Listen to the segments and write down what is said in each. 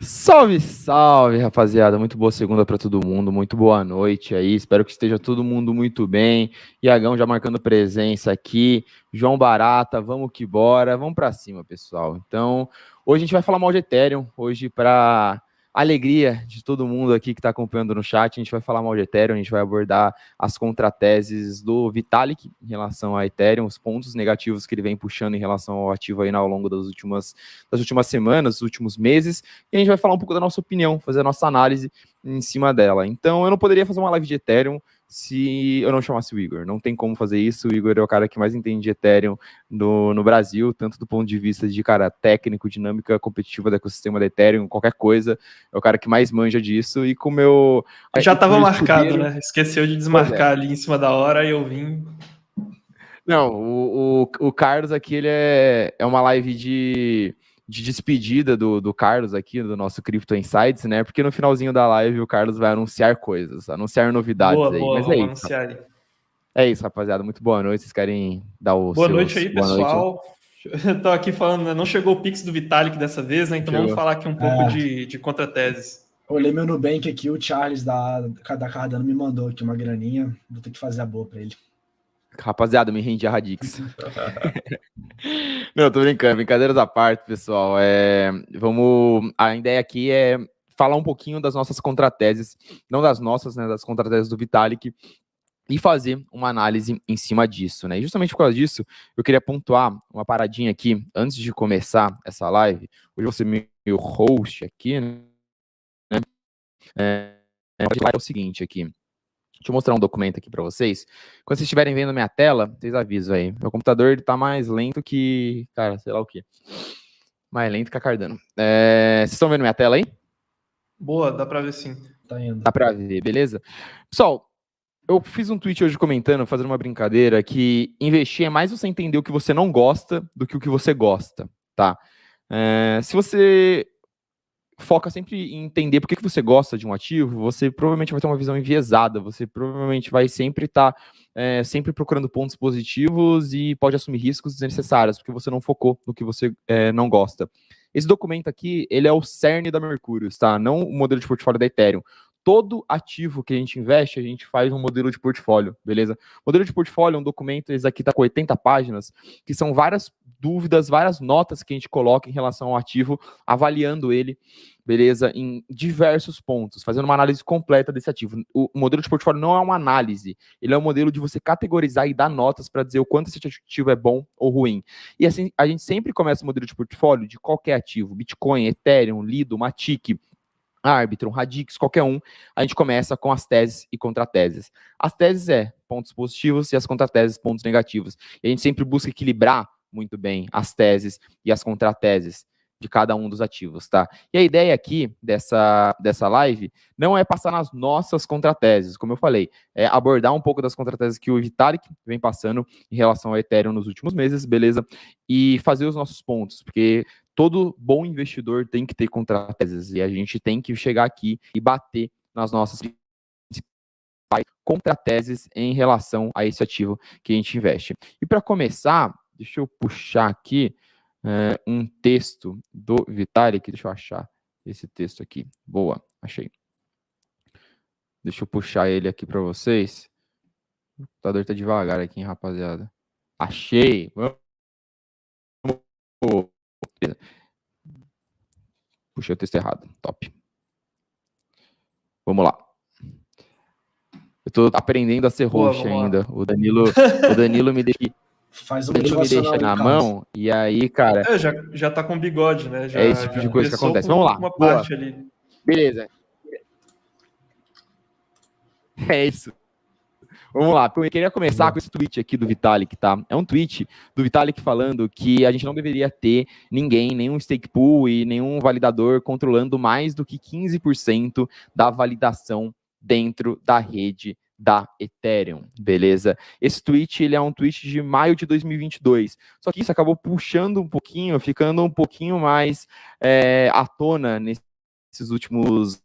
Salve, salve, rapaziada. Muito boa segunda para todo mundo. Muito boa noite aí. Espero que esteja todo mundo muito bem. Iagão já marcando presença aqui. João Barata, vamos que bora. Vamos para cima, pessoal. Então, hoje a gente vai falar mal de Ethereum. Hoje, para alegria de todo mundo aqui que está acompanhando no chat, a gente vai falar mal de Ethereum. A gente vai abordar as contrateses do Vitalik em relação a Ethereum, os pontos negativos que ele vem puxando em relação ao ativo aí ao longo das últimas semanas, dos últimos meses. E a gente vai falar um pouco da nossa opinião, fazer a nossa análise em cima dela. Então, eu não poderia fazer uma live de Ethereum se eu não chamasse o Igor. Não tem como fazer isso. O Igor é o cara que mais entende de Ethereum no Brasil, tanto do ponto de vista de cara técnico, dinâmica competitiva do ecossistema da Ethereum, qualquer coisa. É o cara que mais manja disso. E com o meu. Já estava marcado, escudeiro, né? Esqueceu de desmarcar ali em cima da hora e eu vim. Não, o Carlos aqui, ele é uma live de despedida do Carlos aqui, do nosso Crypto Insights, né? Porque no finalzinho da live o Carlos vai anunciar coisas, anunciar novidades aí. Boa, Mas vamos anunciar ali. É isso, rapaziada. Muito boa noite. Vocês querem dar os Boa seus... noite aí, Boa noite. pessoal. Eu tô aqui falando, né? Não chegou o Pix do Vitalik dessa vez, né? Então vamos falar aqui um pouco de contrateses. Olhei meu Nubank aqui, o Charles da Cardano me mandou aqui uma graninha. Vou ter que fazer a boa pra ele. Rapaziada, me rendi a Radix. Não, tô brincando. Brincadeiras à parte, pessoal. A ideia aqui é falar um pouquinho das nossas contrateses, não das nossas, né? Das contrateses do Vitalik, e fazer uma análise em cima disso, né? E justamente por causa disso, eu queria pontuar uma paradinha aqui, antes de começar essa live. Hoje você meu host aqui, né? É o seguinte aqui. Deixa eu mostrar um documento aqui para vocês. Quando vocês estiverem vendo minha tela, vocês avisam aí. Meu computador ele tá mais lento que... Cara, sei lá o quê. Mais lento que a Cardano. Vocês estão vendo minha tela aí? Boa, dá para ver sim. Tá indo. Dá para ver, beleza? Pessoal, eu fiz um tweet hoje comentando, fazendo uma brincadeira, que investir é mais você entender o que você não gosta do que o que você gosta, tá? Se você foca sempre em entender por que você gosta de um ativo, você provavelmente vai ter uma visão enviesada, você provavelmente vai sempre estar sempre procurando pontos positivos e pode assumir riscos desnecessários, porque você não focou no que você não gosta. Esse documento aqui, ele é o cerne da Mercúrios, tá? Não o modelo de portfólio da Ethereum. Todo ativo que a gente investe, a gente faz um modelo de portfólio, beleza? Modelo de portfólio é um documento, esse aqui está com 80 páginas, que são várias dúvidas, várias notas que a gente coloca em relação ao ativo, avaliando ele, beleza? Em diversos pontos, fazendo uma análise completa desse ativo. O modelo de portfólio não é uma análise, ele é um modelo de você categorizar e dar notas para dizer o quanto esse ativo é bom ou ruim. E assim, a gente sempre começa o modelo de portfólio de qualquer ativo, Bitcoin, Ethereum, Lido, Matic, Arbitrum, Radix, qualquer um, a gente começa com as teses e contrateses. As teses pontos positivos e as contrateses, pontos negativos. E a gente sempre busca equilibrar muito bem as teses e as contrateses de cada um dos ativos, tá? E a ideia aqui dessa live não é passar nas nossas contrateses, como eu falei, é abordar um pouco das contrateses que o Vitalik vem passando em relação ao Ethereum nos últimos meses, beleza? E fazer os nossos pontos, porque todo bom investidor tem que ter contrateses e a gente tem que chegar aqui e bater nas nossas contrateses em relação a esse ativo que a gente investe. E para começar, deixa eu puxar aqui um texto do Vitalik, deixa eu achar esse texto aqui. Boa, achei. Deixa eu puxar ele aqui para vocês. O computador está devagar aqui, hein, rapaziada. Achei. Vamos. Puxei o texto errado. Top. Vamos lá. Eu tô aprendendo a ser host ainda. O Danilo me deixa na mão. E aí, cara... já tá com bigode, né? É esse tipo de coisa que acontece. Vamos lá. Uma parte ali. Beleza. É isso. Vamos lá. Eu queria começar com esse tweet aqui do Vitalik, tá? É um tweet do Vitalik falando que a gente não deveria ter ninguém, nenhum stake pool e nenhum validador controlando mais do que 15% da validação dentro da rede da Ethereum, beleza? Esse tweet, ele é um tweet de maio de 2022. Só que isso acabou puxando um pouquinho, ficando um pouquinho mais à tona nesses últimos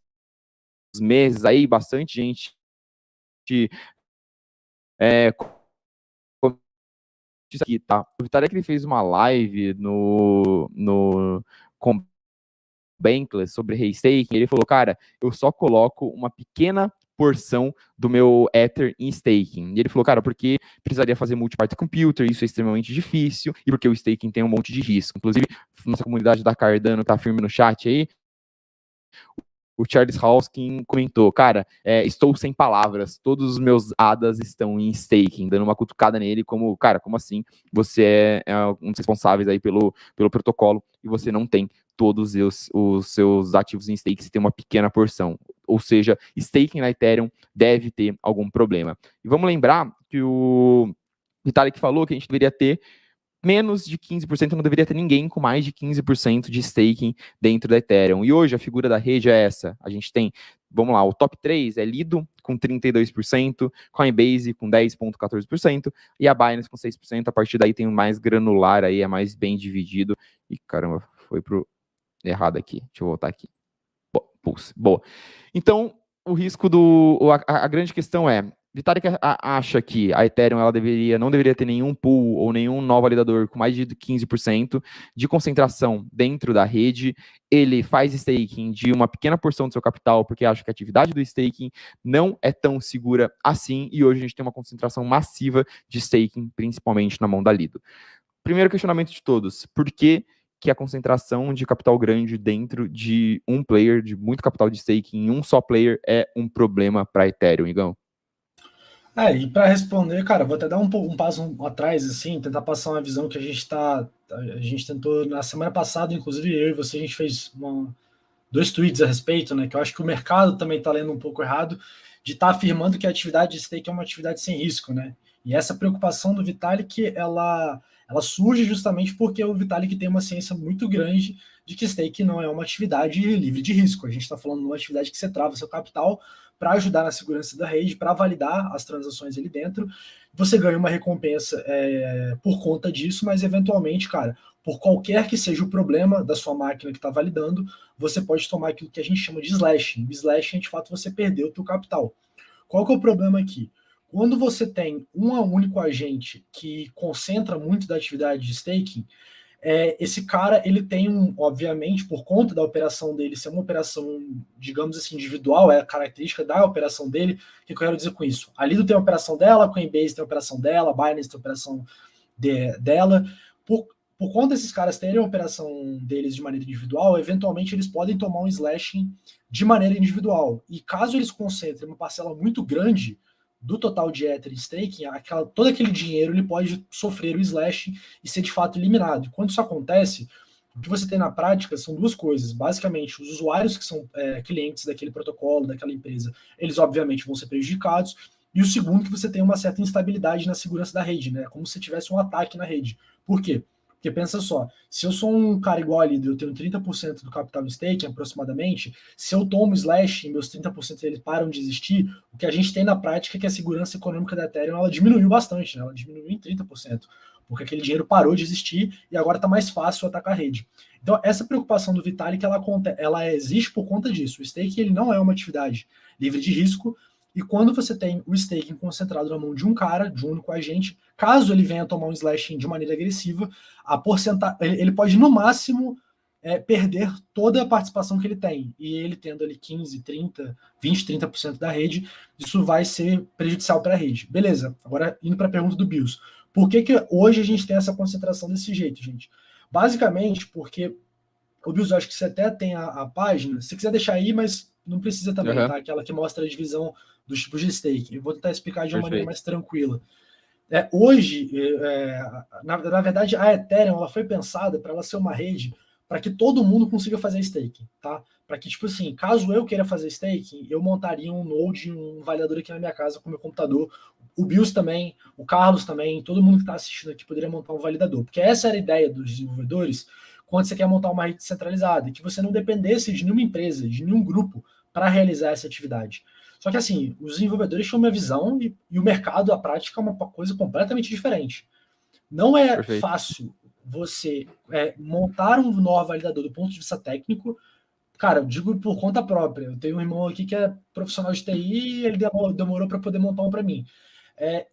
meses aí, bastante gente isso aqui, tá? O Vitalik ele fez uma live no Bankless sobre restaking, ele falou, cara, eu só coloco uma pequena porção do meu Ether em staking. E ele falou, cara, porque precisaria fazer multi-party computer, isso é extremamente difícil, e porque o staking tem um monte de risco. Inclusive, nossa comunidade da Cardano tá firme no chat aí. O Charles Hoskin comentou, cara, estou sem palavras, todos os meus ADAs estão em staking, dando uma cutucada nele, como, cara, como assim? Você é um dos responsáveis aí pelo protocolo e você não tem todos os seus ativos em stake, você tem uma pequena porção. Ou seja, staking na Ethereum deve ter algum problema. E vamos lembrar que o Vitalik falou que a gente deveria ter menos de 15%, não deveria ter ninguém com mais de 15% de staking dentro da Ethereum. E hoje a figura da rede é essa. A gente tem, vamos lá, o top 3 é Lido com 32%, Coinbase com 10,14% e a Binance com 6%. A partir daí tem o mais granular aí, é mais bem dividido. E caramba, foi pro errado aqui. Deixa eu voltar aqui. Pulse. Boa. Então, o risco a grande questão é, Vitalik acha que a Ethereum ela não deveria ter nenhum pool ou nenhum nó validador com mais de 15% de concentração dentro da rede. Ele faz staking de uma pequena porção do seu capital porque acha que a atividade do staking não é tão segura assim, e hoje a gente tem uma concentração massiva de staking, principalmente na mão da Lido. Primeiro questionamento de todos, por que a concentração de capital grande dentro de um player, de muito capital de staking em um só player é um problema para Ethereum, Igão? E para responder, cara, vou até dar um passo atrás, assim, tentar passar uma visão que a gente tentou na semana passada, inclusive eu e você, a gente fez 2 tweets a respeito, né, que eu acho que o mercado também está lendo um pouco errado, de estar afirmando que a atividade de stake é uma atividade sem risco, né, e essa preocupação do Vitalik, ela surge justamente porque o Vitalik tem uma ciência muito grande de que stake não é uma atividade livre de risco, a gente está falando de uma atividade que você trava seu capital para ajudar na segurança da rede, para validar as transações ali dentro. Você ganha uma recompensa por conta disso, mas eventualmente, cara, por qualquer que seja o problema da sua máquina que está validando, você pode tomar aquilo que a gente chama de slashing. O slashing é, de fato, você perdeu o seu capital. Qual que é o problema aqui? Quando você tem um único agente que concentra muito da atividade de staking, esse cara, ele tem obviamente, por conta da operação dele ser uma operação, digamos assim, individual, é a característica da operação dele. O que eu quero dizer com isso? A Lido tem a operação dela, a Coinbase tem a operação dela, a Binance tem a operação dela. Por conta desses caras terem a operação deles de maneira individual, eventualmente eles podem tomar um slashing de maneira individual. E caso eles concentrem uma parcela muito grande do total de Ether e staking, todo aquele dinheiro ele pode sofrer o slash e ser de fato eliminado. E quando isso acontece, o que você tem na prática são 2 coisas. Basicamente, os usuários que são clientes daquele protocolo, daquela empresa, eles obviamente vão ser prejudicados. E o segundo, que você tem uma certa instabilidade na segurança da rede, né? Como se tivesse um ataque na rede. Por quê? Porque pensa só, se eu sou um cara igual ali, eu tenho 30% do capital em staking aproximadamente, se eu tomo slash e meus 30% eles param de existir, o que a gente tem na prática é que a segurança econômica da Ethereum ela diminuiu bastante, né? Ela diminuiu em 30%, porque aquele dinheiro parou de existir e agora está mais fácil atacar a rede. Então essa preocupação do Vitalik ela existe por conta disso. O staking ele não é uma atividade livre de risco, e quando você tem o staking concentrado na mão de um cara, de um único agente, caso ele venha tomar um slashing de maneira agressiva, a porcentagem, ele pode no máximo perder toda a participação que ele tem. E ele tendo ali 15, 30, 20, 30% da rede, isso vai ser prejudicial para a rede. Beleza, agora indo para a pergunta do Bills. Por que hoje a gente tem essa concentração desse jeito, gente? Basicamente porque o Bills, eu acho que você até tem a página, se quiser deixar aí, mas não precisa também, tá? Aquela que mostra a divisão dos tipos de stake. Eu vou tentar explicar de uma maneira mais tranquila. Hoje, na verdade, a Ethereum ela foi pensada para ela ser uma rede para que todo mundo consiga fazer staking, tá? Para que, tipo assim, caso eu queira fazer staking, eu montaria um node, um validador aqui na minha casa com o meu computador. O Bills também, o Carlos também, todo mundo que está assistindo aqui poderia montar um validador. Porque essa era a ideia dos desenvolvedores quando você quer montar uma rede centralizada, que você não dependesse de nenhuma empresa, de nenhum grupo para realizar essa atividade. Só que assim, os desenvolvedores tinham uma visão e o mercado, a prática, é uma coisa completamente diferente. Não é fácil você montar um nó validador do ponto de vista técnico. Cara, eu digo por conta própria. Eu tenho um irmão aqui que é profissional de TI e ele demorou para poder montar um para mim.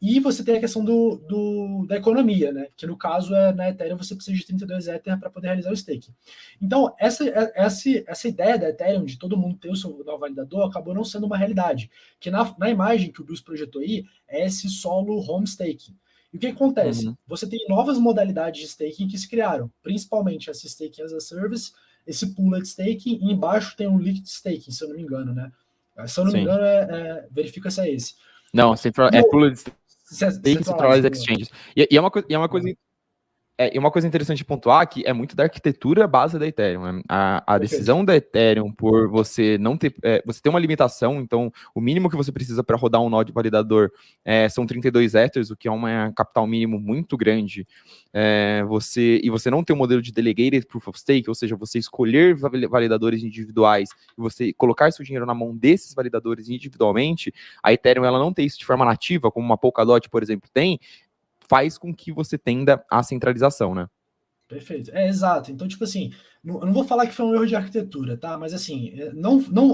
E você tem a questão da economia, né? Que no caso, na Ethereum, você precisa de 32 Ether para poder realizar o staking. Então, essa ideia da Ethereum, de todo mundo ter o seu nó validador, acabou não sendo uma realidade. Que na imagem que o Bills projetou aí, é esse solo home staking. E o que acontece? Você tem novas modalidades de staking que se criaram, principalmente esse staking as a service, esse pooled staking, e embaixo tem um liquid staking, se eu não me engano, né? Se eu não me engano, verifica se é esse. Não, é Pooled Staking Centralized Exchanges. E é uma coisa interessante de pontuar que é muito da arquitetura base da Ethereum. Né? A decisão da Ethereum por você não ter... você tem uma limitação, então o mínimo que você precisa para rodar um nó de validador são 32 Ethers, o que é um capital mínimo muito grande. Você não tem um modelo de Delegated Proof of Stake, ou seja, você escolher validadores individuais e você colocar seu dinheiro na mão desses validadores individualmente, a Ethereum ela não tem isso de forma nativa, como uma Polkadot, por exemplo, tem, faz com que você tenda à centralização, né? Perfeito. Exato. Então, tipo assim, eu não vou falar que foi um erro de arquitetura, tá? Mas assim,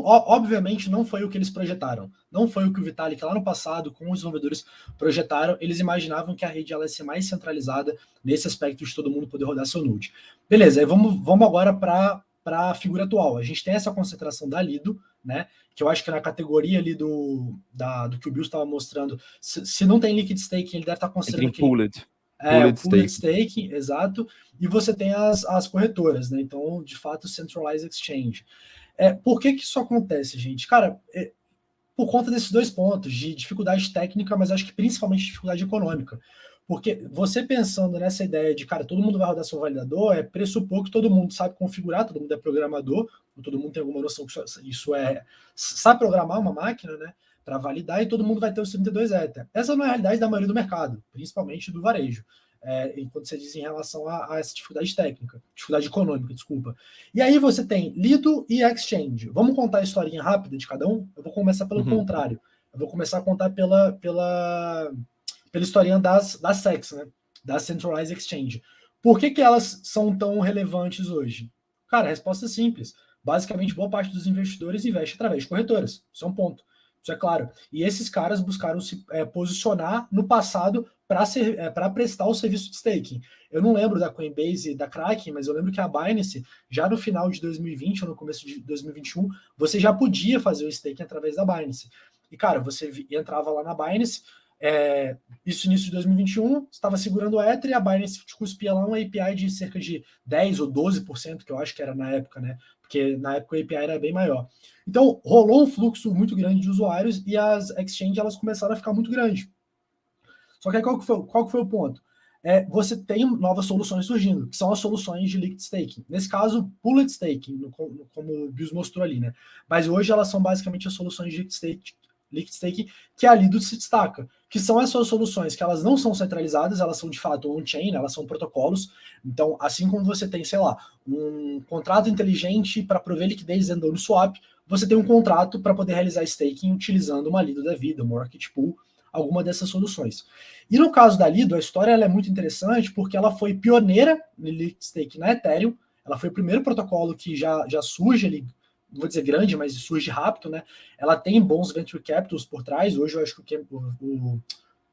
obviamente não foi o que eles projetaram. Não foi o que o Vitalik lá no passado, com os desenvolvedores, projetaram. Eles imaginavam que a rede ela ia ser mais centralizada nesse aspecto de todo mundo poder rodar seu node. Beleza, aí vamos agora para a figura atual. A gente tem essa concentração da Lido, né? Que eu acho que na categoria ali do que o Bill estava mostrando, se não tem liquid staking, ele deve estar considerando que pooled staking, exato. E você tem as corretoras, né? Então, de fato, centralized exchange. Por que isso acontece, gente? Cara, por conta desses dois pontos, de dificuldade técnica, mas acho que principalmente dificuldade econômica. Porque você pensando nessa ideia de, cara, todo mundo vai rodar seu validador, pressupor que todo mundo sabe configurar, todo mundo é programador, todo mundo tem alguma noção que isso sabe programar uma máquina, né, para validar, e todo mundo vai ter os 32 Ether. Essa não é a realidade da maioria do mercado, principalmente do varejo, enquanto você diz em relação a essa dificuldade técnica, dificuldade econômica, desculpa. E aí você tem Lido e Exchange. Vamos contar a historinha rápida de cada um? Eu vou começar pelo contrário. Eu vou começar a contar pela historinha das SEX, né? Da Centralized Exchange. Por que elas são tão relevantes hoje? Cara, a resposta é simples. Basicamente, boa parte dos investidores investe através de corretoras. Isso é um ponto. Isso é claro. E esses caras buscaram se posicionar no passado para prestar o serviço de staking. Eu não lembro da Coinbase e da Kraken, mas eu lembro que a Binance, já no final de 2020 ou no começo de 2021, você já podia fazer o staking através da Binance. E, cara, você entrava lá na Binance, isso início de 2021, estava segurando o Ether e a Binance te cuspia lá uma API de cerca de 10 ou 12%, que eu acho que era na época, né? Porque na época a API era bem maior. Então, rolou um fluxo muito grande de usuários e as exchanges elas começaram a ficar muito grandes. Só que aí qual que foi o ponto? Você tem novas soluções surgindo, que são as soluções de liquid staking. Nesse caso, pooled staking, como o Bills mostrou ali, né? Mas hoje elas são basicamente as soluções de liquid staking que a Lido se destaca, que são essas soluções que elas não são centralizadas, elas são de fato on-chain, elas são protocolos. Então, assim como você tem, sei lá, um contrato inteligente para prover liquidez dentro do Uniswap, você tem um contrato para poder realizar staking utilizando uma Lido da vida, uma Rocket Pool, alguma dessas soluções. E no caso da Lido, a história ela é muito interessante porque ela foi pioneira no liquid staking na Ethereum, ela foi o primeiro protocolo que já surge ali, não vou dizer grande, mas surge rápido, né? Ela tem bons venture capitals por trás. Hoje eu acho que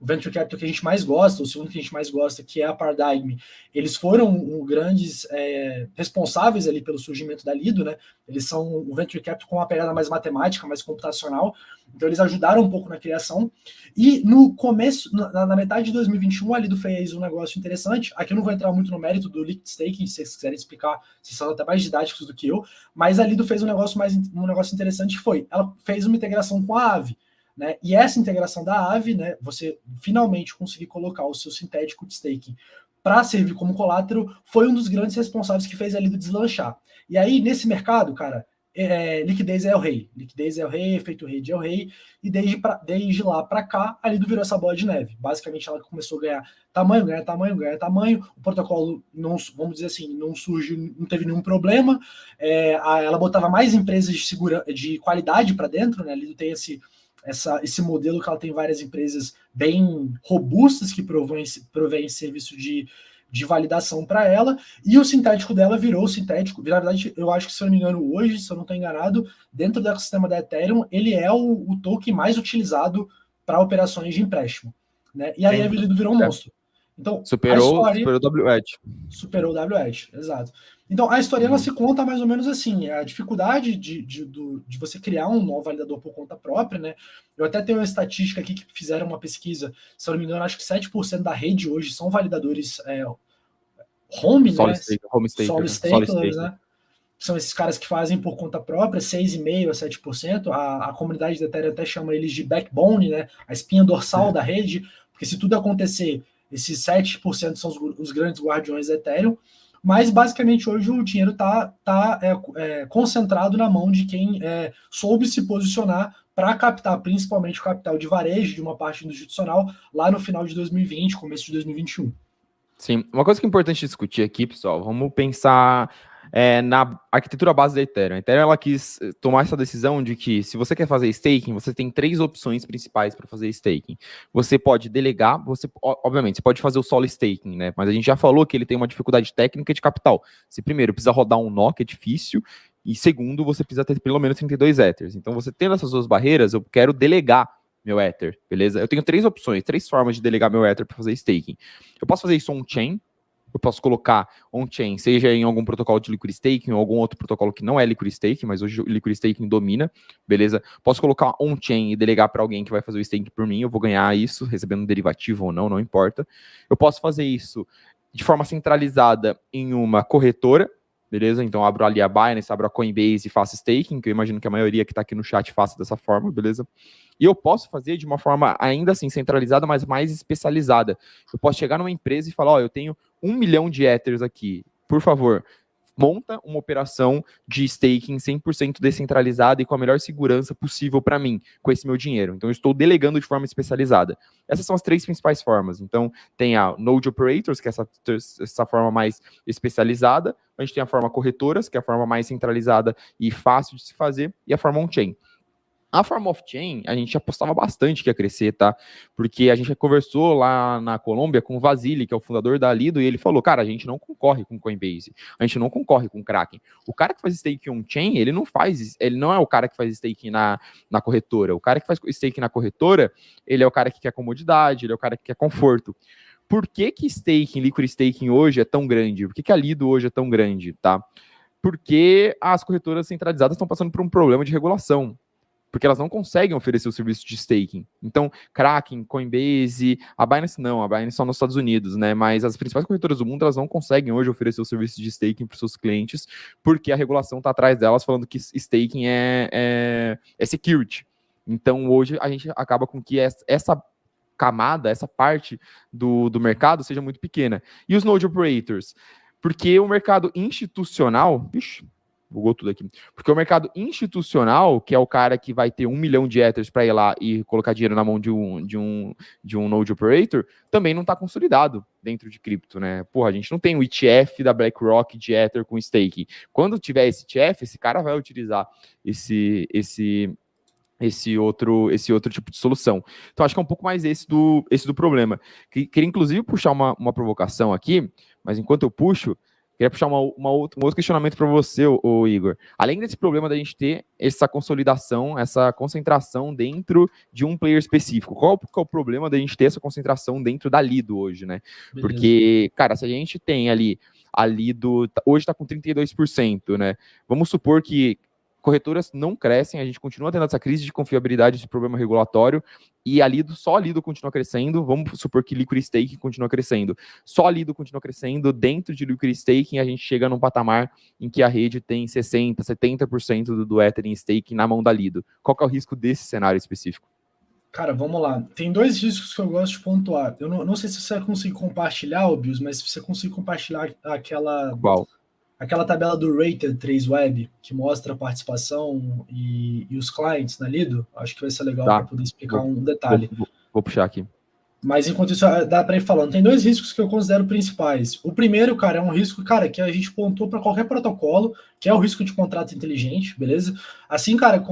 o venture capital que a gente mais gosta, o segundo que a gente mais gosta, que é a Paradigm, eles foram grandes responsáveis ali pelo surgimento da Lido, né? Eles são um venture capital com uma pegada mais matemática, mais computacional, então eles ajudaram um pouco na criação. E no começo, na metade de 2021, a Lido fez um negócio interessante. Aqui eu não vou entrar muito no mérito do liquid staking, se vocês quiserem explicar, vocês são até mais didáticos do que eu, mas a Lido fez um negócio interessante, que foi, ela fez uma integração com a Aave, né? E essa integração da Aave, né, você finalmente conseguir colocar o seu sintético de staking para servir como colátero, foi um dos grandes responsáveis que fez a Lido deslanchar. E aí, nesse mercado, cara, liquidez é o rei. Liquidez é o rei, efeito rede é o rei, e desde lá para cá, a Lido virou essa bola de neve. Basicamente, ela começou a ganhar tamanho, o protocolo, não, vamos dizer assim, não teve nenhum problema, ela botava mais empresas de qualidade para dentro, né? A Lido tem esse modelo que ela tem várias empresas bem robustas que provém serviço de validação para ela, e o sintético dela virou o sintético. Na verdade, eu acho que, se eu não me engano, hoje, se eu não estou enganado, dentro do ecossistema da Ethereum, ele é o token mais utilizado para operações de empréstimo. né? E aí a Lido virou um monstro. Então, superou a história... o WET. Superou o WET, exato. Então, a história ela se conta mais ou menos assim, a dificuldade de você criar um novo validador por conta própria, né? Eu até tenho uma estatística aqui que fizeram uma pesquisa, se eu não me engano, acho que 7% da rede hoje são validadores home, né? Solid stakers, né? São esses caras que fazem por conta própria, 6,5% a 7%. A comunidade da Ethereum até chama eles de backbone, né? A espinha dorsal da rede, porque se tudo acontecer, esses 7% são os grandes guardiões da Ethereum, mas basicamente hoje o dinheiro está concentrado na mão de quem soube se posicionar para captar principalmente o capital de varejo de uma parte institucional lá no final de 2020, começo de 2021. Sim, uma coisa que é importante discutir aqui, pessoal, vamos pensar na arquitetura base da Ethereum. A Ethereum ela quis tomar essa decisão de que se você quer fazer staking, você tem 3 opções principais para fazer staking. Você pode delegar, obviamente, você pode fazer o solo staking, né? Mas a gente já falou que ele tem uma dificuldade técnica de capital. Você primeiro precisa rodar um nó, que é difícil, e segundo, você precisa ter pelo menos 32 Ethers. Então, você tendo essas 2 barreiras, eu quero delegar meu Ether, beleza? Eu tenho 3 opções, 3 formas de delegar meu Ether para fazer staking. Eu posso fazer isso on-chain, eu posso colocar on-chain, seja em algum protocolo de Liquid Staking ou algum outro protocolo que não é Liquid Staking, mas hoje o Liquid Staking domina, beleza? Posso colocar on-chain e delegar para alguém que vai fazer o staking por mim, eu vou ganhar isso, recebendo um derivativo ou não, não importa. Eu posso fazer isso de forma centralizada em uma corretora, beleza? Então, abro ali a Binance, abro a Coinbase e faço staking, que eu imagino que a maioria que está aqui no chat faça dessa forma, beleza? E eu posso fazer de uma forma ainda assim centralizada, mas mais especializada. Eu posso chegar numa empresa e falar, ó, eu tenho 1 milhão de Ethers aqui, por favor, monta uma operação de staking 100% descentralizada e com a melhor segurança possível para mim, com esse meu dinheiro. Então, eu estou delegando de forma especializada. Essas são as 3 principais formas. Então, tem a Node Operators, que é essa forma mais especializada. A gente tem a forma corretoras, que é a forma mais centralizada e fácil de se fazer, e a forma on-chain. A forma off-chain, a gente apostava bastante que ia crescer, tá? Porque a gente conversou lá na Colômbia com o Vasily, que é o fundador da Lido, e ele falou, cara, a gente não concorre com Coinbase, a gente não concorre com Kraken. O cara que faz stake on-chain, ele não é o cara que faz stake na corretora. O cara que faz stake na corretora, ele é o cara que quer comodidade, ele é o cara que quer conforto. Por que staking, Liquid Staking hoje é tão grande? Por que a Lido hoje é tão grande, tá? Porque as corretoras centralizadas estão passando por um problema de regulação. Porque elas não conseguem oferecer o serviço de staking. Então, Kraken, Coinbase, a Binance não, a Binance só nos Estados Unidos, né? Mas as principais corretoras do mundo, elas não conseguem hoje oferecer o serviço de staking para os seus clientes, porque a regulação está atrás delas falando que staking é security. Então, hoje, a gente acaba com que essa camada, essa parte do mercado seja muito pequena. E os Node Operators? Porque o mercado institucional... Bugou tudo aqui. Porque o mercado institucional, que é o cara que vai ter 1 milhão de Ethers para ir lá e colocar dinheiro na mão de um Node Operator, também não está consolidado dentro de cripto, né? Porra, a gente não tem o ETF da BlackRock de Ether com staking. Quando tiver esse ETF, esse cara vai utilizar esse outro tipo de solução. Então, acho que é um pouco mais esse do problema. Queria, inclusive, puxar uma provocação aqui, mas enquanto eu puxo, queria puxar um outro questionamento para você, ô Igor. Além desse problema da gente ter essa consolidação, essa concentração dentro de um player específico, qual que é o problema da gente ter essa concentração dentro da Lido hoje, né? Beleza. Porque, cara, se a gente tem ali, a Lido hoje está com 32%, né? Vamos supor que corretoras não crescem, a gente continua tendo essa crise de confiabilidade, de problema regulatório, e só a Lido continua crescendo, vamos supor que Liquid Staking continua crescendo. Só a Lido continua crescendo, dentro de Liquid Staking a gente chega num patamar em que a rede tem 60%, 70% do Ether em staking na mão da Lido. Qual que é o risco desse cenário específico? Cara, vamos lá. Tem 2 riscos que eu gosto de pontuar. Eu não sei se você vai conseguir compartilhar, Bios, mas se você conseguir compartilhar aquela tabela do Rated 3Web, que mostra a participação e os clientes na Lido, acho que vai ser legal para poder explicar um detalhe. Vou puxar aqui. Mas enquanto isso, dá para ir falando. Tem 2 riscos que eu considero principais. O primeiro, cara, é um risco, cara, que a gente pontuou para qualquer protocolo, que é o risco de contrato inteligente, beleza? Assim, cara,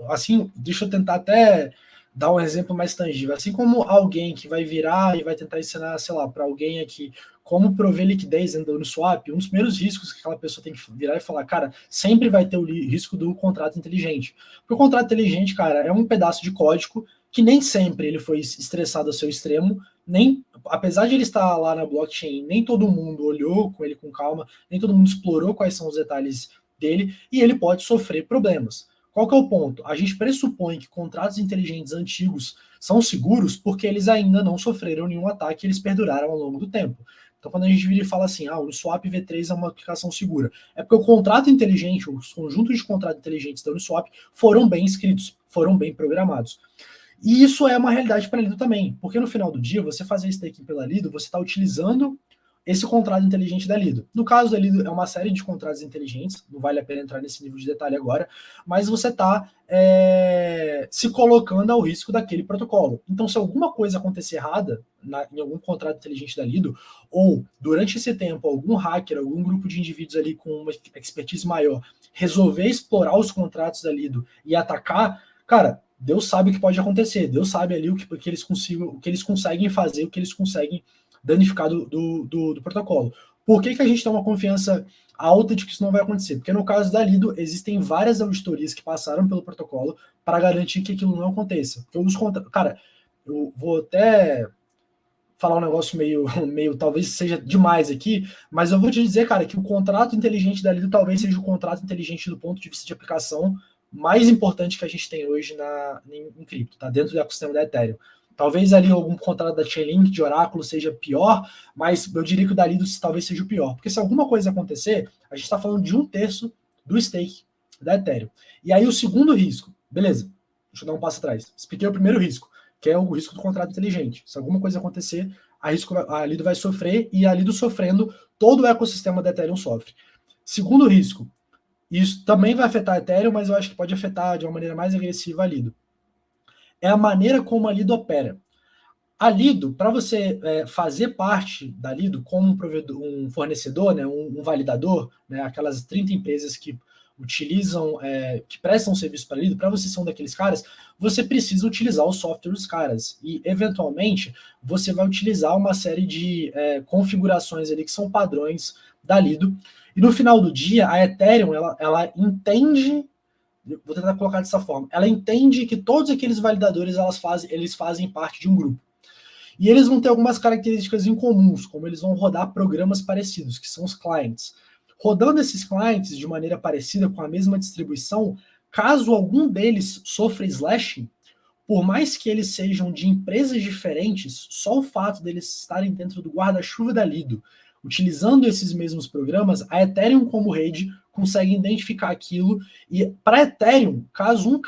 assim, deixa eu tentar até dar um exemplo mais tangível. Assim como alguém que vai virar e vai tentar ensinar, sei lá, para alguém aqui como prover liquidez no Uniswap, um dos primeiros riscos que aquela pessoa tem que virar e falar, cara, sempre vai ter o risco do contrato inteligente. Porque o contrato inteligente, cara, é um pedaço de código que nem sempre ele foi estressado ao seu extremo, apesar de ele estar lá na blockchain, nem todo mundo olhou com ele com calma, nem todo mundo explorou quais são os detalhes dele, e ele pode sofrer problemas. Qual que é o ponto? A gente pressupõe que contratos inteligentes antigos são seguros porque eles ainda não sofreram nenhum ataque, eles perduraram ao longo do tempo. Então, quando a gente vira e fala assim, o Uniswap V3 é uma aplicação segura, é porque o contrato inteligente, os conjuntos de contratos inteligentes da Uniswap foram bem escritos, foram bem programados. E isso é uma realidade para a Lido também, porque no final do dia, você fazer staking pela Lido, você está utilizando esse contrato inteligente da Lido. No caso da Lido, é uma série de contratos inteligentes, não vale a pena entrar nesse nível de detalhe agora, mas você está se colocando ao risco daquele protocolo. Então, se alguma coisa acontecer errada em algum contrato inteligente da Lido, ou durante esse tempo, algum hacker, algum grupo de indivíduos ali com uma expertise maior, resolver explorar os contratos da Lido e atacar, cara, Deus sabe o que pode acontecer, Deus sabe ali o que eles conseguem fazer, o que eles conseguem danificar do protocolo. Por que a gente tem uma confiança alta de que isso não vai acontecer? Porque no caso da Lido, existem várias auditorias que passaram pelo protocolo para garantir que aquilo não aconteça. Cara, eu vou até falar um negócio meio talvez seja demais aqui, mas eu vou te dizer, cara, que o contrato inteligente da Lido talvez seja o contrato inteligente do ponto de vista de aplicação mais importante que a gente tem hoje em cripto, tá? Dentro do ecossistema da Ethereum. Talvez ali algum contrato da Chainlink, de Oráculo, seja pior, mas eu diria que o da Lido talvez seja o pior. Porque se alguma coisa acontecer, a gente está falando de 1/3 do stake da Ethereum. E aí o segundo risco, beleza, deixa eu dar um passo atrás. Expliquei o primeiro risco, que é o risco do contrato inteligente. Se alguma coisa acontecer, a Lido vai sofrer, e a Lido sofrendo, todo o ecossistema da Ethereum sofre. Segundo risco, isso também vai afetar a Ethereum, mas eu acho que pode afetar de uma maneira mais agressiva a Lido. É a maneira como a Lido opera. A Lido, para você fazer parte da Lido como um fornecedor, né, um validador, né, aquelas 30 empresas que utilizam, que prestam serviço para a Lido, para você ser um daqueles caras, você precisa utilizar o software dos caras. E, eventualmente, você vai utilizar uma série de configurações ali que são padrões da Lido. E no final do dia, a Ethereum, ela entende, vou tentar colocar dessa forma, ela entende que todos aqueles validadores eles fazem parte de um grupo. E eles vão ter algumas características incomuns, como eles vão rodar programas parecidos, que são os clients. Rodando esses clients de maneira parecida, com a mesma distribuição, caso algum deles sofra slashing, por mais que eles sejam de empresas diferentes, só o fato deles estarem dentro do guarda-chuva da Lido, utilizando esses mesmos programas, a Ethereum como rede consegue identificar aquilo, e para Ethereum, caso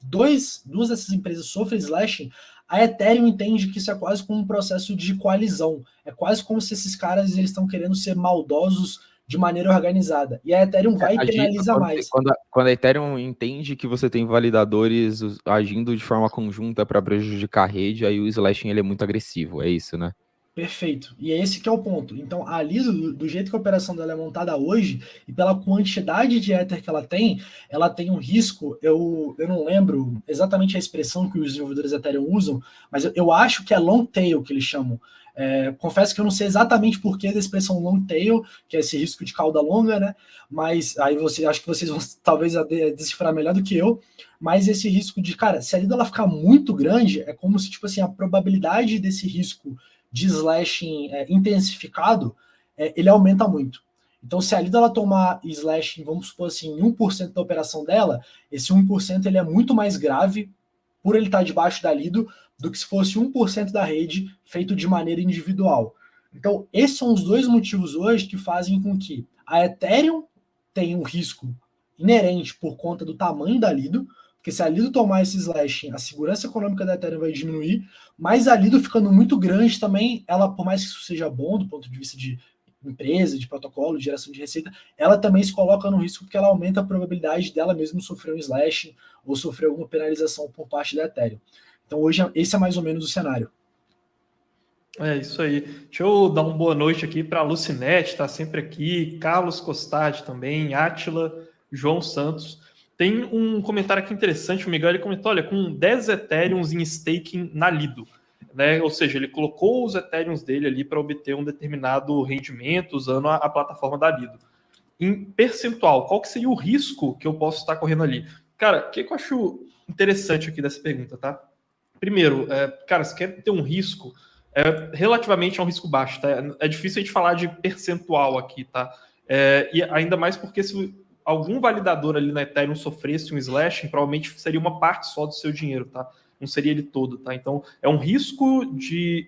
duas dessas empresas sofram slashing, a Ethereum entende que isso é quase como um processo de coalizão. É quase como se esses caras estão querendo ser maldosos de maneira organizada. E a Ethereum vai e penaliza mais. Quando a Ethereum entende que você tem validadores agindo de forma conjunta para prejudicar a rede, aí o slashing ele é muito agressivo, é isso, né? Perfeito. E é esse que é o ponto. Então, a Lido, do jeito que a operação dela é montada hoje, e pela quantidade de Ether que ela tem um risco, eu não lembro exatamente a expressão que os desenvolvedores Ethereum usam, mas eu acho que é long tail que eles chamam. Confesso que eu não sei exatamente por que da expressão long tail, que é esse risco de cauda longa, né? Mas aí acho que vocês vão talvez decifrar melhor do que eu. Mas esse risco de, cara, se a Lido ela ficar muito grande, é como se, tipo assim, a probabilidade desse risco de slashing intensificado, ele aumenta muito. Então, se a Lido ela tomar slashing, vamos supor assim, 1% da operação dela, esse 1% ele é muito mais grave por ele estar debaixo da Lido do que se fosse 1% da rede feito de maneira individual. Então, esses são os dois motivos hoje que fazem com que a Ethereum tenha um risco inerente por conta do tamanho da Lido, porque se a Lido tomar esse slashing, a segurança econômica da Ethereum vai diminuir, mas a Lido ficando muito grande também, ela, por mais que isso seja bom do ponto de vista de empresa, de protocolo, de geração de receita, ela também se coloca no risco porque ela aumenta a probabilidade dela mesmo sofrer um slashing ou sofrer alguma penalização por parte da Ethereum. Então hoje esse é mais ou menos o cenário. É isso aí. Deixa eu dar uma boa noite aqui para a Lucinete, está sempre aqui, Carlos Costade também, Átila, João Santos. Tem um comentário aqui interessante, o Miguel ele comentou, olha, com 10 Ethereums em staking na Lido, né? Ou seja, ele colocou os Ethereums dele ali para obter um determinado rendimento usando a plataforma da Lido. Em percentual, qual que seria o risco que eu posso estar correndo ali? Cara, o que eu acho interessante aqui dessa pergunta, tá? Primeiro, cara, você quer ter um risco, relativamente é um risco baixo, tá? É difícil a gente falar de percentual aqui, tá? E ainda mais porque se algum validador ali na Ethereum sofresse um slashing, provavelmente seria uma parte só do seu dinheiro, tá? Não seria ele todo, tá? Então, é um risco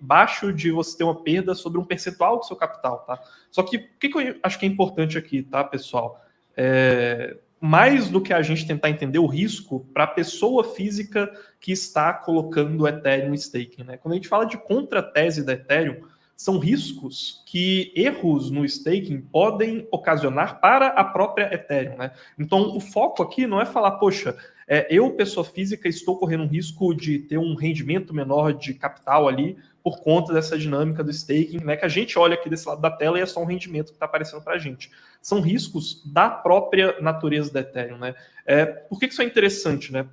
baixo de você ter uma perda sobre um percentual do seu capital, tá? Só que o que eu acho que é importante aqui, tá, pessoal? Mais do que a gente tentar entender o risco para a pessoa física que está colocando o Ethereum staking, né? Quando a gente fala de contratese da Ethereum, são riscos que erros no staking podem ocasionar para a própria Ethereum, né? Então, o foco aqui não é falar, poxa, eu, pessoa física, estou correndo um risco de ter um rendimento menor de capital ali por conta dessa dinâmica do staking, né? Que a gente olha aqui desse lado da tela e é só um rendimento que está aparecendo para a gente. São riscos da própria natureza da Ethereum, né? Por que isso é interessante, né?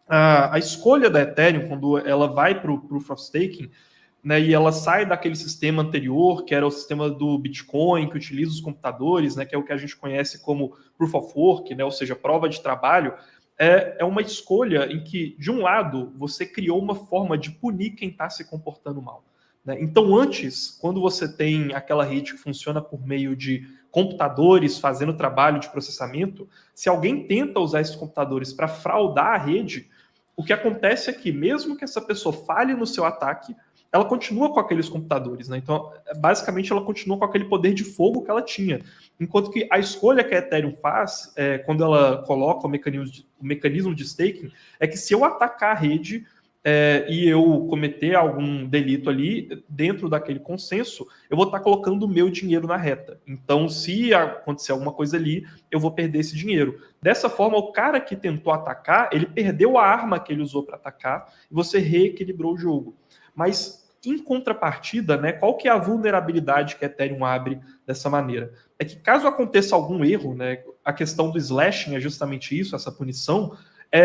A escolha da Ethereum, quando ela vai para o Proof of Staking, né, e ela sai daquele sistema anterior, que era o sistema do Bitcoin, que utiliza os computadores, né, que é o que a gente conhece como Proof of Work, né, ou seja, prova de trabalho, é uma escolha em que, de um lado, você criou uma forma de punir quem está se comportando mal, né? Então, antes, quando você tem aquela rede que funciona por meio de computadores fazendo trabalho de processamento, se alguém tenta usar esses computadores para fraudar a rede, o que acontece é que, mesmo que essa pessoa falhe no seu ataque, ela continua com aqueles computadores, né? Então, basicamente, ela continua com aquele poder de fogo que ela tinha. Enquanto que a escolha que a Ethereum faz, quando ela coloca o mecanismo de staking, é que se eu atacar a rede e eu cometer algum delito ali, dentro daquele consenso, eu vou estar colocando o meu dinheiro na reta. Então, se acontecer alguma coisa ali, eu vou perder esse dinheiro. Dessa forma, o cara que tentou atacar, ele perdeu a arma que ele usou para atacar e você reequilibrou o jogo. Mas, em contrapartida, né, qual que é a vulnerabilidade que a Ethereum abre dessa maneira? É que caso aconteça algum erro, né, a questão do slashing é justamente isso, essa punição,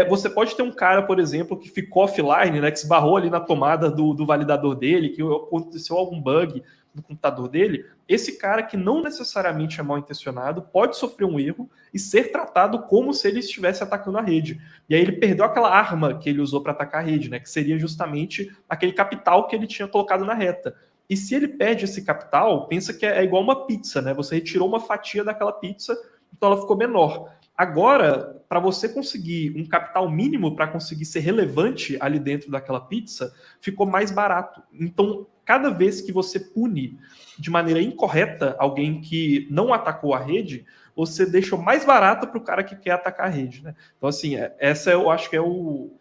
você pode ter um cara, por exemplo, que ficou offline, né, que se barrou ali na tomada do validador dele, que aconteceu algum bug no computador dele. Esse cara, que não necessariamente é mal intencionado, pode sofrer um erro e ser tratado como se ele estivesse atacando a rede. E aí ele perdeu aquela arma que ele usou para atacar a rede, né, que seria justamente aquele capital que ele tinha colocado na reta. E se ele perde esse capital, pensa que é igual uma pizza, né? Você retirou uma fatia daquela pizza, então ela ficou menor. Agora, para você conseguir um capital mínimo para conseguir ser relevante ali dentro daquela pizza, ficou mais barato. Então, cada vez que você pune de maneira incorreta alguém que não atacou a rede, você deixa mais barato para o cara que quer atacar a rede, né? Então, assim, essa eu acho que é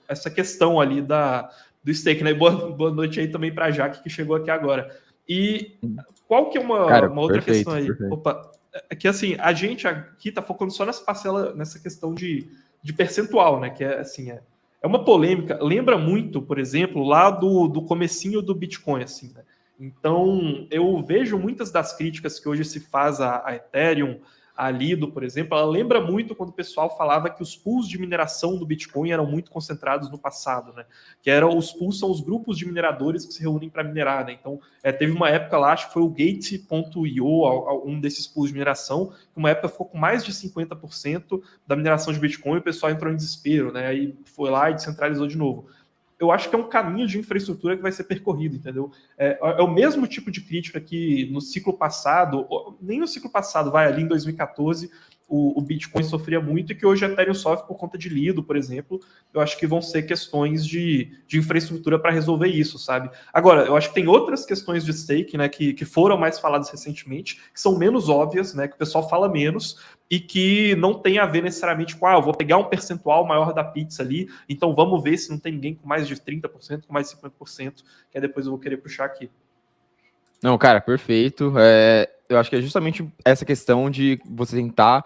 essa questão ali do stake, né? Boa noite aí também para a Jaque, que chegou aqui agora. E qual que é uma outra questão aí? Perfeito. Opa, é que assim, a gente aqui tá focando só nessa parcela, nessa questão de percentual, né? Que é uma polêmica. Lembra muito, por exemplo, lá do comecinho do Bitcoin, assim, né? Então, eu vejo muitas das críticas que hoje se faz a Ethereum, a Lido, por exemplo, ela lembra muito quando o pessoal falava que os pools de mineração do Bitcoin eram muito concentrados no passado, né? Que os pools são os grupos de mineradores que se reúnem para minerar, né? Então, teve uma época lá, acho que foi o Gate.io, um desses pools de mineração, que uma época ficou com mais de 50% da mineração de Bitcoin e o pessoal entrou em desespero, né? Aí foi lá e descentralizou de novo. Eu acho que é um caminho de infraestrutura que vai ser percorrido, entendeu? É o mesmo tipo de crítica que no ciclo passado, nem no ciclo passado, vai ali em 2014, o Bitcoin sofria muito e que hoje a Ethereum sofre por conta de Lido, por exemplo. Eu acho que vão ser questões de infraestrutura para resolver isso, sabe? Agora, eu acho que tem outras questões de stake, né, que foram mais faladas recentemente, que são menos óbvias, né, que o pessoal fala menos e que não tem a ver necessariamente com, eu vou pegar um percentual maior da pizza ali, então vamos ver se não tem ninguém com mais de 30%, com mais de 50%, que aí depois eu vou querer puxar aqui. Não, cara, perfeito. Eu acho que é justamente essa questão de você tentar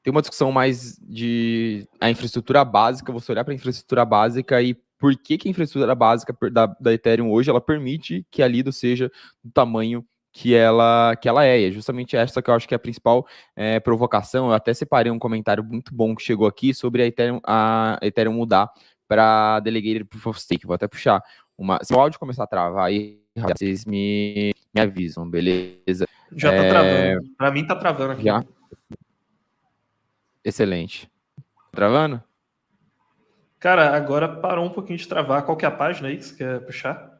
ter uma discussão mais de a infraestrutura básica, você olhar para a infraestrutura básica e por que a infraestrutura básica da Ethereum hoje ela permite que a Lido seja do tamanho que ela é. E é justamente essa que eu acho que é a principal provocação. Eu até separei um comentário muito bom que chegou aqui sobre a Ethereum mudar para Delegated Proof of Stake. Vou até puxar se o áudio começar a travar aí, vocês me avisam, beleza? Já tá travando. Para mim tá travando aqui. Já? Excelente. Travando? Cara, agora parou um pouquinho de travar. Qual que é a página aí que você quer puxar?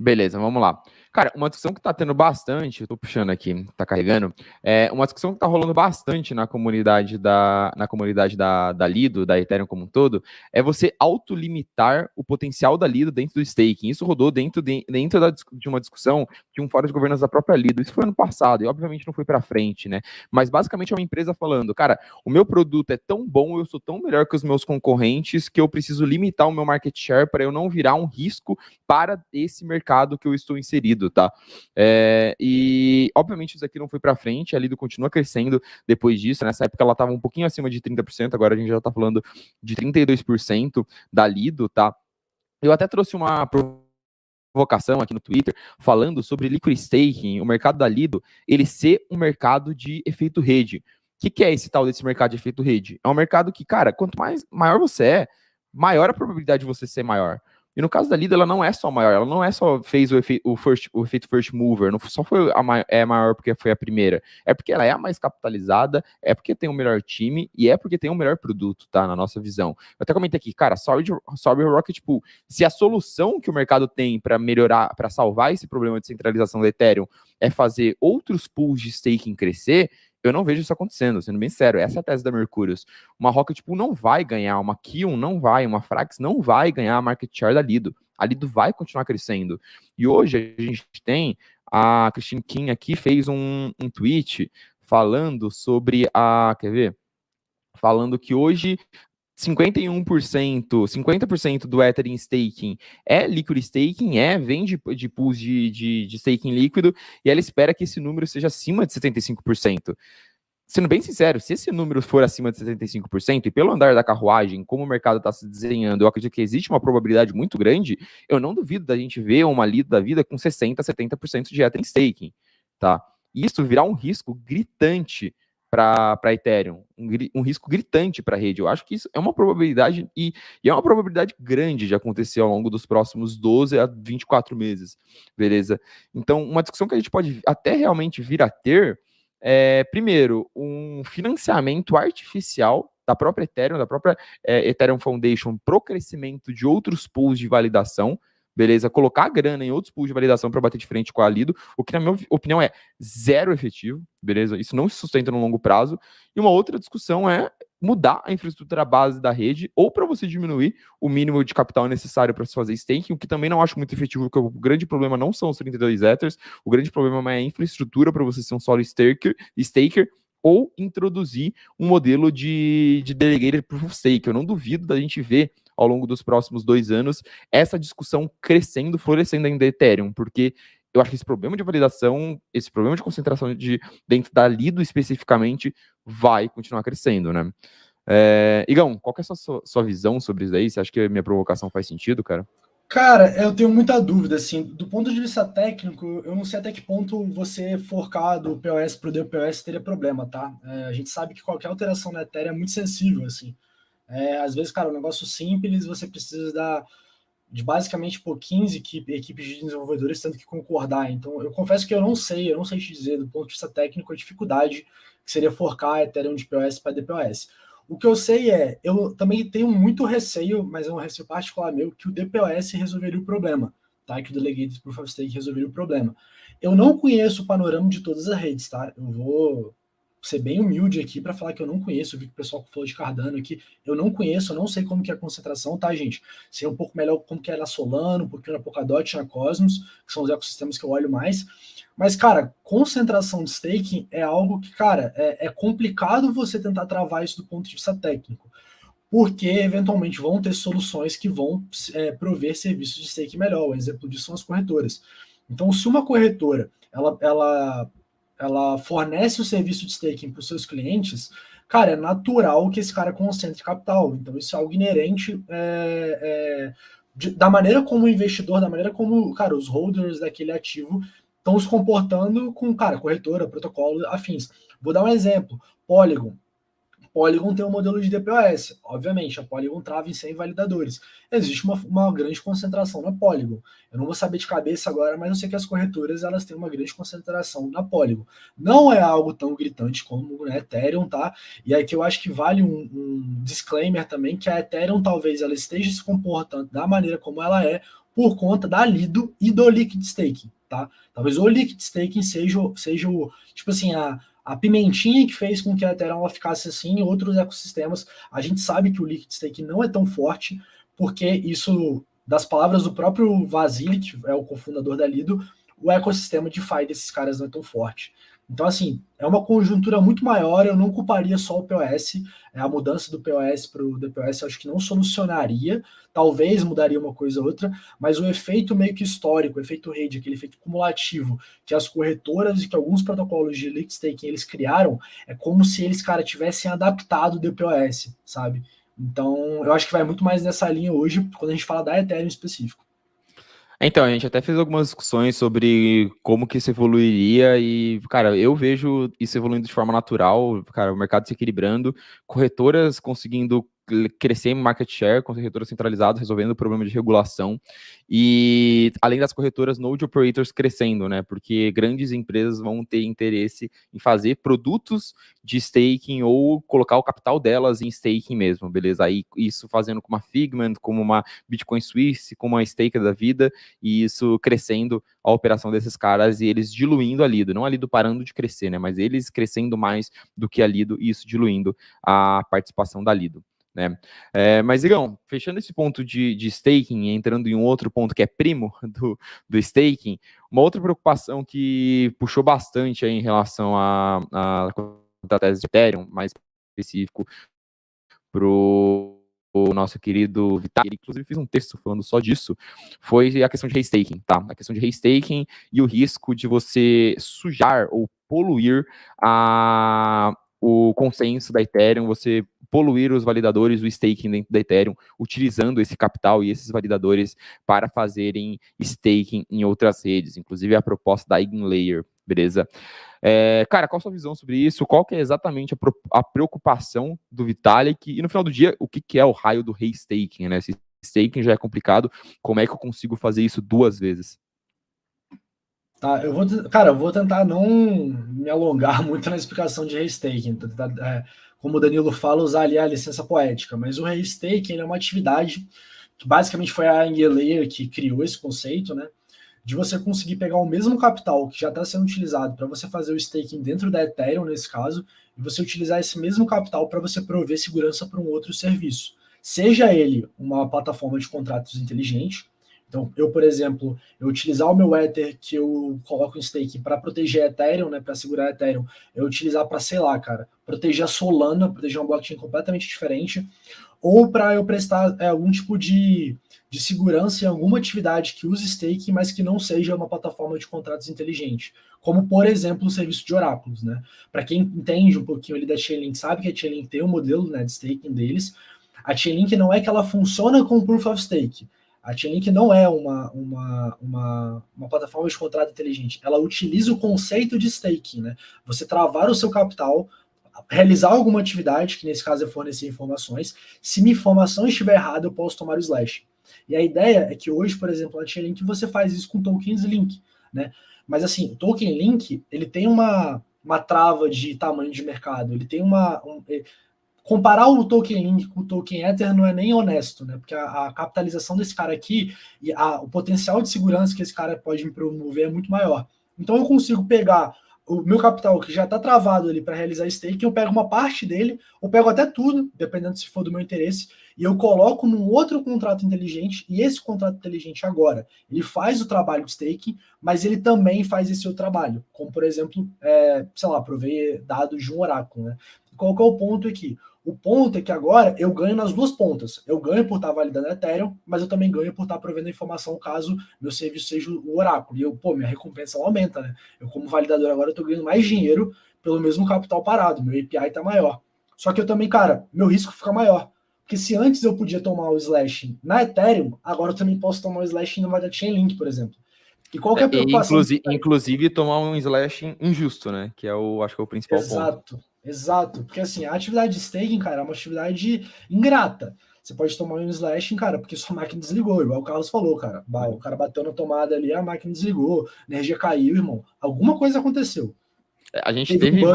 Beleza, vamos lá. Cara, uma discussão que tá tendo bastante, eu tô puxando aqui, tá carregando, uma discussão que tá rolando bastante na comunidade da Lido, da Ethereum como um todo, é você autolimitar o potencial da Lido dentro do staking. Isso rodou dentro de uma discussão de um fórum de governança da própria Lido. Isso foi ano passado e obviamente não foi para frente, né? Mas basicamente é uma empresa falando, cara, o meu produto é tão bom, eu sou tão melhor que os meus concorrentes que eu preciso limitar o meu market share para eu não virar um risco para esse mercado que eu estou inserido, tá? E, obviamente, isso aqui não foi para frente, a Lido continua crescendo depois disso. Nessa época ela estava um pouquinho acima de 30%, agora a gente já está falando de 32% da Lido, tá? Eu até trouxe uma provocação aqui no Twitter, falando sobre liquid staking, o mercado da Lido, ele ser um mercado de efeito rede. O que é esse tal desse mercado de efeito rede? É um mercado que, cara, quanto maior você é, maior a probabilidade de você ser maior. E no caso da Lido, ela não é só maior, ela não é só fez o efeito first mover, não só foi maior porque foi a primeira, é porque ela é a mais capitalizada, é porque tem o melhor time e é porque tem o melhor produto, tá? Na nossa visão. Eu até comentei aqui, cara, sobe o Rocket Pool. Se a solução que o mercado tem para melhorar, para salvar esse problema de centralização da Ethereum é fazer outros pools de staking crescer, eu não vejo isso acontecendo, sendo bem sério. Essa é a tese da Mercurius. Uma Rocket Pool não vai ganhar, uma Kion não vai, uma Frax não vai ganhar a market share da Lido. A Lido vai continuar crescendo. E hoje a gente tem a Christine Kim aqui fez um tweet falando sobre quer ver? Falando que hoje 50% do Ethereum staking é liquid staking, vem de pools de staking líquido, e ela espera que esse número seja acima de 75%. Sendo bem sincero, se esse número for acima de 75%, e pelo andar da carruagem, como o mercado está se desenhando, eu acredito que existe uma probabilidade muito grande, eu não duvido da gente ver uma Lido da vida com 60%, 70% de Ethereum staking, tá? Isso virar um risco gritante para Ethereum, um risco gritante para a rede. Eu acho que isso é uma probabilidade, e é uma probabilidade grande de acontecer ao longo dos próximos 12 a 24 meses, beleza? Então, uma discussão que a gente pode até realmente vir a ter primeiro, um financiamento artificial da própria Ethereum, da própria Ethereum Foundation, para o crescimento de outros pools de validação, beleza? Colocar a grana em outros pools de validação para bater de frente com a Lido, o que, na minha opinião, é zero efetivo, beleza? Isso não se sustenta no longo prazo. E uma outra discussão é mudar a infraestrutura base da rede, ou para você diminuir o mínimo de capital necessário para se fazer staking, o que também não acho muito efetivo, porque o grande problema não são os 32 Ethers, o grande problema é a infraestrutura para você ser um solo staker, ou introduzir um modelo de delegated proof of stake. Eu não duvido da gente ver ao longo dos próximos 2 anos essa discussão crescendo, florescendo ainda Ethereum, porque eu acho que esse problema de validação, esse problema de concentração dentro da Lido especificamente, vai continuar crescendo, né? Igão, qual que é a sua visão sobre isso aí? Você acha que a minha provocação faz sentido, cara? Cara, eu tenho muita dúvida, assim, do ponto de vista técnico, eu não sei até que ponto você forcar do POS para o DPoS teria problema, tá? A gente sabe que qualquer alteração na Ethereum é muito sensível, assim. Às vezes, cara, um negócio simples, você precisa de basicamente 15 equipes de desenvolvedores tendo que concordar. Então, eu confesso que eu não sei te dizer, do ponto de vista técnico, a dificuldade que seria forcar a Ethereum de POS para DPoS. O que eu sei eu também tenho muito receio, mas é um receio particular meu, que o DPoS resolveria o problema, tá? Que o Delegated Proof of Stake resolveria o problema. Eu não conheço o panorama de todas as redes, tá? Eu vou ser bem humilde aqui para falar que eu não conheço, eu vi que o pessoal falou de Cardano aqui, eu não conheço, eu não sei como que é a concentração, tá, gente? Sei um pouco melhor como que é na Solano, um pouquinho na Polkadot, na Cosmos, que são os ecossistemas que eu olho mais, mas, cara, concentração de staking é algo que, cara, é complicado você tentar travar isso do ponto de vista técnico, porque, eventualmente, vão ter soluções que vão prover serviços de staking melhor. Um exemplo disso são as corretoras. Então, se uma corretora, ela fornece o serviço de staking para os seus clientes, cara, é natural que esse cara concentre capital. Então, isso é algo inerente da maneira como o investidor, da maneira como, cara, os holders daquele ativo estão se comportando com, cara, corretora, protocolo, afins. Vou dar um exemplo. Polygon. Polygon tem um modelo de DPoS. Obviamente, a Polygon trava em 100 validadores. Existe uma grande concentração na Polygon. Eu não vou saber de cabeça agora, mas eu sei que as corretoras elas têm uma grande concentração na Polygon. Não é algo tão gritante como, né, Ethereum, tá? E aqui eu acho que vale um disclaimer também, que a Ethereum talvez ela esteja se comportando da maneira como ela é por conta da Lido e do Liquid Staking, tá? Talvez o Liquid Staking seja o tipo assim, a pimentinha que fez com que a Ethereum ela ficasse assim em outros ecossistemas. A gente sabe que o Liquid Staking não é tão forte, porque isso, das palavras do próprio Vasily, que é o cofundador da Lido, o ecossistema DeFi desses caras não é tão forte. Então, assim, é uma conjuntura muito maior, eu não culparia só o POS, a mudança do POS para o DPoS eu acho que não solucionaria, talvez mudaria uma coisa ou outra, mas o efeito meio que histórico, o efeito rede, aquele efeito cumulativo que as corretoras e que alguns protocolos de liquid staking eles criaram, é como se eles, cara, tivessem adaptado o DPoS, sabe? Então, eu acho que vai muito mais nessa linha hoje, quando a gente fala da Ethereum em específico. Então, a gente até fez algumas discussões sobre como que isso evoluiria e, cara, eu vejo isso evoluindo de forma natural, cara, o mercado se equilibrando, corretoras conseguindo crescer em market share, corretoras centralizadas resolvendo o problema de regulação e, além das corretoras, node operators crescendo, né, porque grandes empresas vão ter interesse em fazer produtos de staking ou colocar o capital delas em staking mesmo, beleza? Aí isso fazendo com uma Figment, como uma Bitcoin Suisse, como uma Staker da vida, e isso crescendo a operação desses caras e eles diluindo a Lido, não a Lido parando de crescer, né, mas eles crescendo mais do que a Lido e isso diluindo a participação da Lido, né. Mas, Igão, fechando esse ponto de staking, entrando em um outro ponto que é primo do staking, uma outra preocupação que puxou bastante aí em relação a da tese de Ethereum, mais específico para o nosso querido Vitalik, ele inclusive fez um texto falando só disso, foi a questão de restaking, tá? A questão de restaking e o risco de você sujar ou poluir o consenso da Ethereum, você poluir os validadores do staking dentro da Ethereum, utilizando esse capital e esses validadores para fazerem staking em outras redes, inclusive a proposta da Eigenlayer, beleza? Cara, qual a sua visão sobre isso? Qual que é exatamente a preocupação do Vitalik? E no final do dia, o que é o raio do restaking, né? Se staking já é complicado, como é que eu consigo fazer isso 2 vezes? Tá, eu vou tentar não me alongar muito na explicação de restaking, como o Danilo fala, usar ali a licença poética, mas o restaking é uma atividade que basicamente foi a Eigenlayer que criou esse conceito, né, de você conseguir pegar o mesmo capital que já está sendo utilizado para você fazer o staking dentro da Ethereum, nesse caso, e você utilizar esse mesmo capital para você prover segurança para um outro serviço, seja ele uma plataforma de contratos inteligente. Então, eu, por exemplo, eu utilizar o meu Ether que eu coloco em stake para proteger a Ethereum, né, para segurar a Ethereum, eu utilizar para, sei lá, cara, proteger a Solana, proteger uma blockchain completamente diferente, ou para eu prestar algum tipo de segurança em alguma atividade que use staking, mas que não seja uma plataforma de contratos inteligente, como, por exemplo, o serviço de oráculos, né? Para quem entende um pouquinho ali da Chainlink, sabe que a Chainlink tem um modelo, né, de staking deles. A Chainlink não é que ela funciona com Proof of Stake. A Chainlink não é uma plataforma de contrato inteligente. Ela utiliza o conceito de staking, né? Você travar o seu capital, realizar alguma atividade, que nesse caso é fornecer informações. Se minha informação estiver errada, eu posso tomar o slash. E a ideia é que hoje, por exemplo, na Chainlink você faz isso com tokens link, né? Mas assim, o token link, ele tem uma trava de tamanho de mercado, ele tem comparar o token link com o token Ether não é nem honesto, né? Porque a capitalização desse cara aqui e o potencial de segurança que esse cara pode me promover é muito maior. Então eu consigo pegar o meu capital que já está travado ali para realizar stake, eu pego uma parte dele, ou pego até tudo, dependendo se for do meu interesse, e eu coloco num outro contrato inteligente, e esse contrato inteligente agora, ele faz o trabalho de staking, mas ele também faz esse outro trabalho, como por exemplo, sei lá, prover dados de um oráculo, né? Qual que é o ponto aqui? O ponto é que agora eu ganho nas duas pontas. Eu ganho por estar validando a Ethereum, mas eu também ganho por estar provendo a informação caso meu serviço seja o oráculo. E minha recompensa aumenta, né? Eu, como validador, agora estou ganhando mais dinheiro pelo mesmo capital parado. Meu API está maior. Só que eu também, cara, meu risco fica maior. Porque se antes eu podia tomar o slashing na Ethereum, agora eu também posso tomar o slashing numa Chainlink, por exemplo. E qual que é a preocupação? Inclusive tomar um slash injusto, né? Que é acho que é o principal ponto. Exato, porque assim, a atividade de staking, cara, é uma atividade ingrata. Você pode tomar um slashing, cara, porque sua máquina desligou, igual o Carlos falou, cara. O cara bateu na tomada ali, a máquina desligou, a energia caiu, irmão. Alguma coisa aconteceu. A gente Teve um teve bug.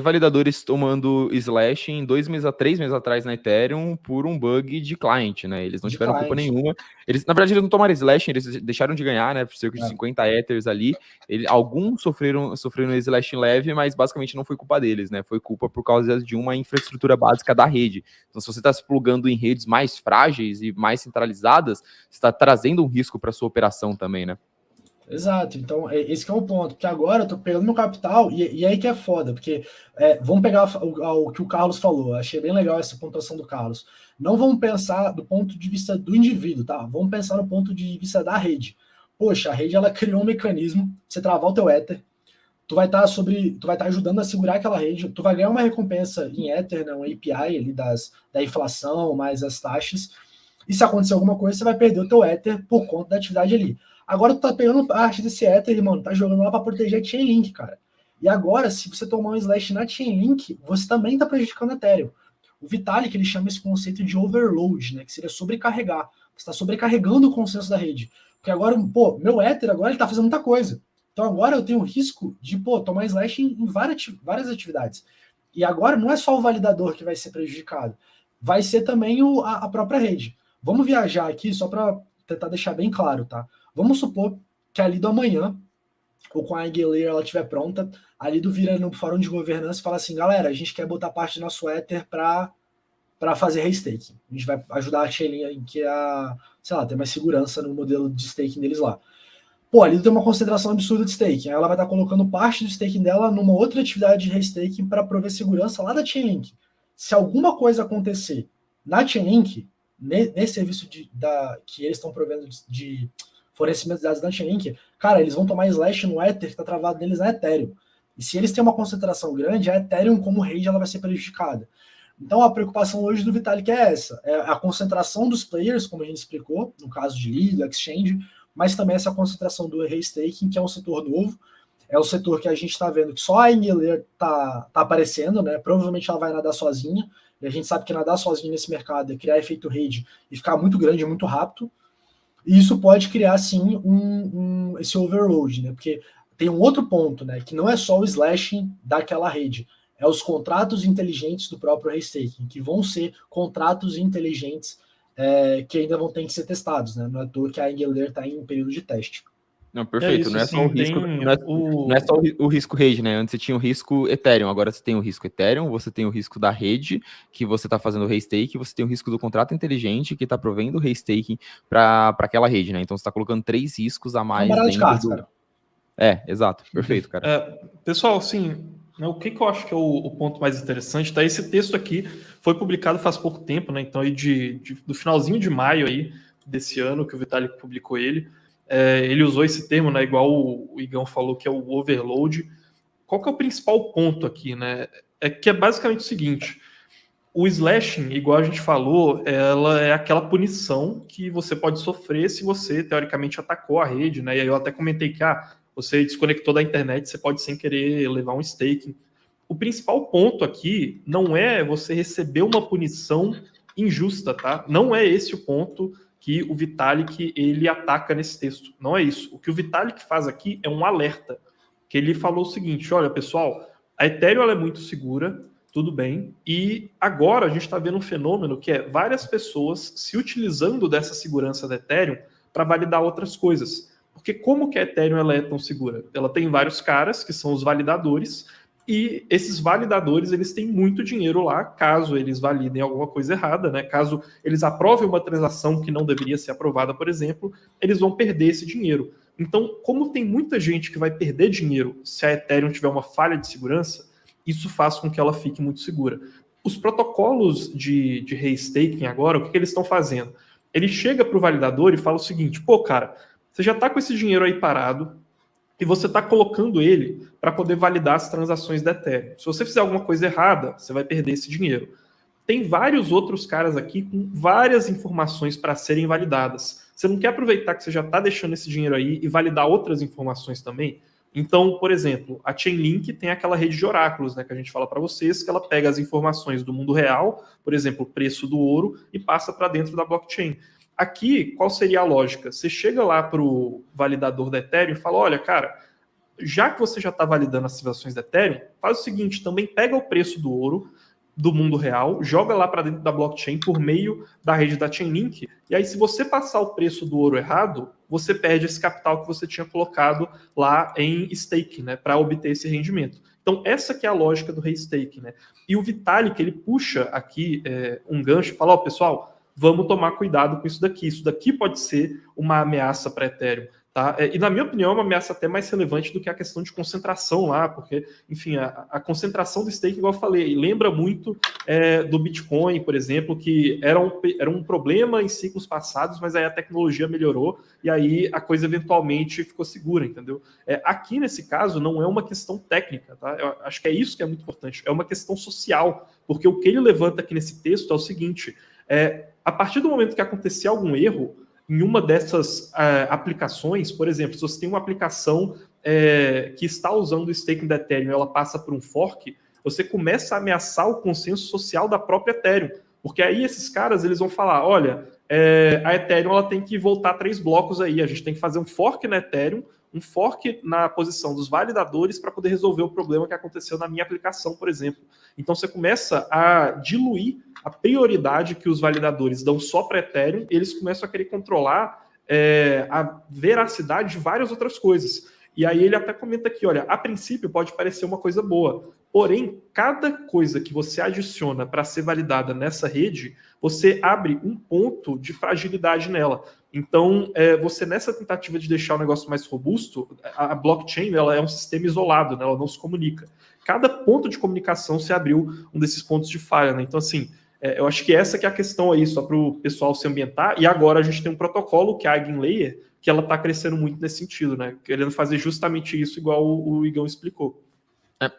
validadores tomando slashing 3 meses atrás na Ethereum por um bug de client, né? Eles não De tiveram culpa client. nenhuma. Eles, na verdade, eles não tomaram slashing, eles deixaram de ganhar, né? Por cerca de É. 50 Ethers ali. Alguns sofreram slashing leve, mas basicamente não foi culpa deles, né? Foi culpa por causa de uma infraestrutura básica da rede. Então, se você está se plugando em redes mais frágeis e mais centralizadas, você está trazendo um risco para sua operação também, né? Exato, então esse que é o ponto, porque agora eu tô pegando meu capital e aí que é foda, porque vamos pegar o que o Carlos falou, achei bem legal essa pontuação do Carlos. Não vamos pensar do ponto de vista do indivíduo, tá? Vamos pensar no ponto de vista da rede. Poxa, a rede ela criou um mecanismo, você travar o teu Ether, tu vai estar ajudando a segurar aquela rede, tu vai ganhar uma recompensa em Ether, né, um API ali da inflação, mais as taxas, e se acontecer alguma coisa, você vai perder o teu Ether por conta da atividade ali. Agora tu tá pegando parte desse Ether, mano, tá jogando lá para proteger a Chainlink, cara. E agora, se você tomar um slash na Chainlink, você também tá prejudicando a Ethereum. O Vitalik, ele chama esse conceito de overload, né, que seria sobrecarregar. Você está sobrecarregando o consenso da rede. Porque agora, pô, meu Ether agora ele tá fazendo muita coisa. Então agora eu tenho o risco de, pô, tomar slash em várias atividades. E agora não é só o validador que vai ser prejudicado, vai ser também a própria rede. Vamos viajar aqui só para tentar deixar bem claro, tá? Vamos supor que ali do amanhã, ou com a Engelayer ela estiver pronta, ali do vira no fórum de governança e fala assim, galera, a gente quer botar parte do nosso Ether para fazer restaking. A gente vai ajudar a Chainlink a, sei lá, ter mais segurança no modelo de staking deles lá. Pô, ali tem uma concentração absurda de staking. Ela vai estar colocando parte do staking dela numa outra atividade de restaking para prover segurança lá da Chainlink. Se alguma coisa acontecer na Chainlink, nesse serviço que eles estão provendo de fornecimento de dados da Chainlink, cara, eles vão tomar slash no Ether que está travado neles na Ethereum. E se eles têm uma concentração grande, a Ethereum como rede ela vai ser prejudicada. Então a preocupação hoje do Vitalik é essa, é a concentração dos players, como a gente explicou, no caso de Lido, Exchange, mas também essa concentração do restaking, que é um setor novo, é um setor que a gente está vendo que só a Engelayer tá aparecendo, né? Provavelmente ela vai nadar sozinha, e a gente sabe que nadar sozinho nesse mercado é criar efeito rede e ficar muito grande, muito rápido, e isso pode criar, sim, esse overload, né? Porque tem um outro ponto, né? Que não é só o slashing daquela rede, é os contratos inteligentes do próprio restaking, que vão ser contratos inteligentes que ainda vão ter que ser testados, né? Não é à toa que a Engelayer está em período de teste. Não, perfeito. isso, Não é só o sim, risco, tem não é só o risco rede, né? Antes você tinha o risco Ethereum, agora você tem o risco Ethereum, você tem o risco da rede, que você está fazendo o restake, você tem o risco do contrato inteligente, que está provendo o restaking para aquela rede, né? Então você está colocando 3 riscos a mais dentro do. Cara. Exato, perfeito, cara. Pessoal, sim, o que eu acho que é o ponto mais interessante, tá? Esse texto aqui foi publicado faz pouco tempo, né? Então, aí do finalzinho de maio aí desse ano que o Vitalik publicou ele. Ele usou esse termo, né? Igual o Igão falou, que é o overload. Qual que é o principal ponto aqui, né? É que é basicamente o seguinte: o slashing, igual a gente falou, ela é aquela punição que você pode sofrer se você, teoricamente, atacou a rede, né? E aí eu até comentei que você desconectou da internet, você pode sem querer levar um staking. O principal ponto aqui não é você receber uma punição injusta, tá? Não é esse o ponto que o Vitalik ele ataca nesse texto. Não é isso. O que o Vitalik faz aqui é um alerta, que ele falou o seguinte: olha, pessoal, a Ethereum ela é muito segura, tudo bem, e agora a gente está vendo um fenômeno que é várias pessoas se utilizando dessa segurança da Ethereum para validar outras coisas. Porque como que a Ethereum ela é tão segura? Ela tem vários caras, que são os validadores, e esses validadores eles têm muito dinheiro lá, caso eles validem alguma coisa errada, né? Caso eles aprovem uma transação que não deveria ser aprovada, por exemplo, eles vão perder esse dinheiro. Então, como tem muita gente que vai perder dinheiro se a Ethereum tiver uma falha de segurança, isso faz com que ela fique muito segura. Os protocolos de restaking agora, o que eles estão fazendo? Ele chega para o validador e fala o seguinte: pô, cara, você já está com esse dinheiro aí parado e você está colocando ele para poder validar as transações da Ethereum. Se você fizer alguma coisa errada, você vai perder esse dinheiro. Tem vários outros caras aqui com várias informações para serem validadas. Você não quer aproveitar que você já está deixando esse dinheiro aí e validar outras informações também? Então, por exemplo, a Chainlink tem aquela rede de oráculos, né, que a gente fala para vocês, que ela pega as informações do mundo real, por exemplo, o preço do ouro, e passa para dentro da blockchain. Aqui, qual seria a lógica? Você chega lá para o validador da Ethereum e fala, olha, cara, já que você já está validando as transações da Ethereum, faz o seguinte, também pega o preço do ouro do mundo real, joga lá para dentro da blockchain por meio da rede da Chainlink, e aí se você passar o preço do ouro errado, você perde esse capital que você tinha colocado lá em stake, né, para obter esse rendimento. Então essa que é a lógica do restake, né? E o Vitalik, ele puxa aqui um gancho e fala, ó, pessoal, vamos tomar cuidado com isso daqui pode ser uma ameaça para Ethereum. Tá? E, na minha opinião, é uma ameaça até mais relevante do que a questão de concentração lá, porque, enfim, a concentração do stake, igual eu falei, lembra muito do Bitcoin, por exemplo, que era um problema em ciclos passados, mas aí a tecnologia melhorou e aí a coisa eventualmente ficou segura, entendeu? Aqui, nesse caso, não é uma questão técnica, tá? Eu acho que é isso que é muito importante, é uma questão social, porque o que ele levanta aqui nesse texto é o seguinte, a partir do momento que acontecer algum erro, em uma dessas aplicações, por exemplo, se você tem uma aplicação que está usando o staking da Ethereum e ela passa por um fork, você começa a ameaçar o consenso social da própria Ethereum. Porque aí esses caras eles vão falar, olha, a Ethereum ela tem que voltar 3 blocos aí, a gente tem que fazer um fork na Ethereum, um fork na posição dos validadores para poder resolver o problema que aconteceu na minha aplicação, por exemplo. Então você começa a diluir a prioridade que os validadores dão só para Ethereum, eles começam a querer controlar a veracidade de várias outras coisas. E aí ele até comenta aqui, olha, a princípio pode parecer uma coisa boa, porém, cada coisa que você adiciona para ser validada nessa rede, você abre um ponto de fragilidade nela. Então, você nessa tentativa de deixar o negócio mais robusto, a blockchain ela é um sistema isolado, né? Ela não se comunica. Cada ponto de comunicação se abriu um desses pontos de falha, né? Então, assim, eu acho que essa que é a questão aí, só para o pessoal se ambientar. E agora a gente tem um protocolo, que é a Eigenlayer, que ela está crescendo muito nesse sentido, né? Querendo fazer justamente isso, igual o Igão explicou.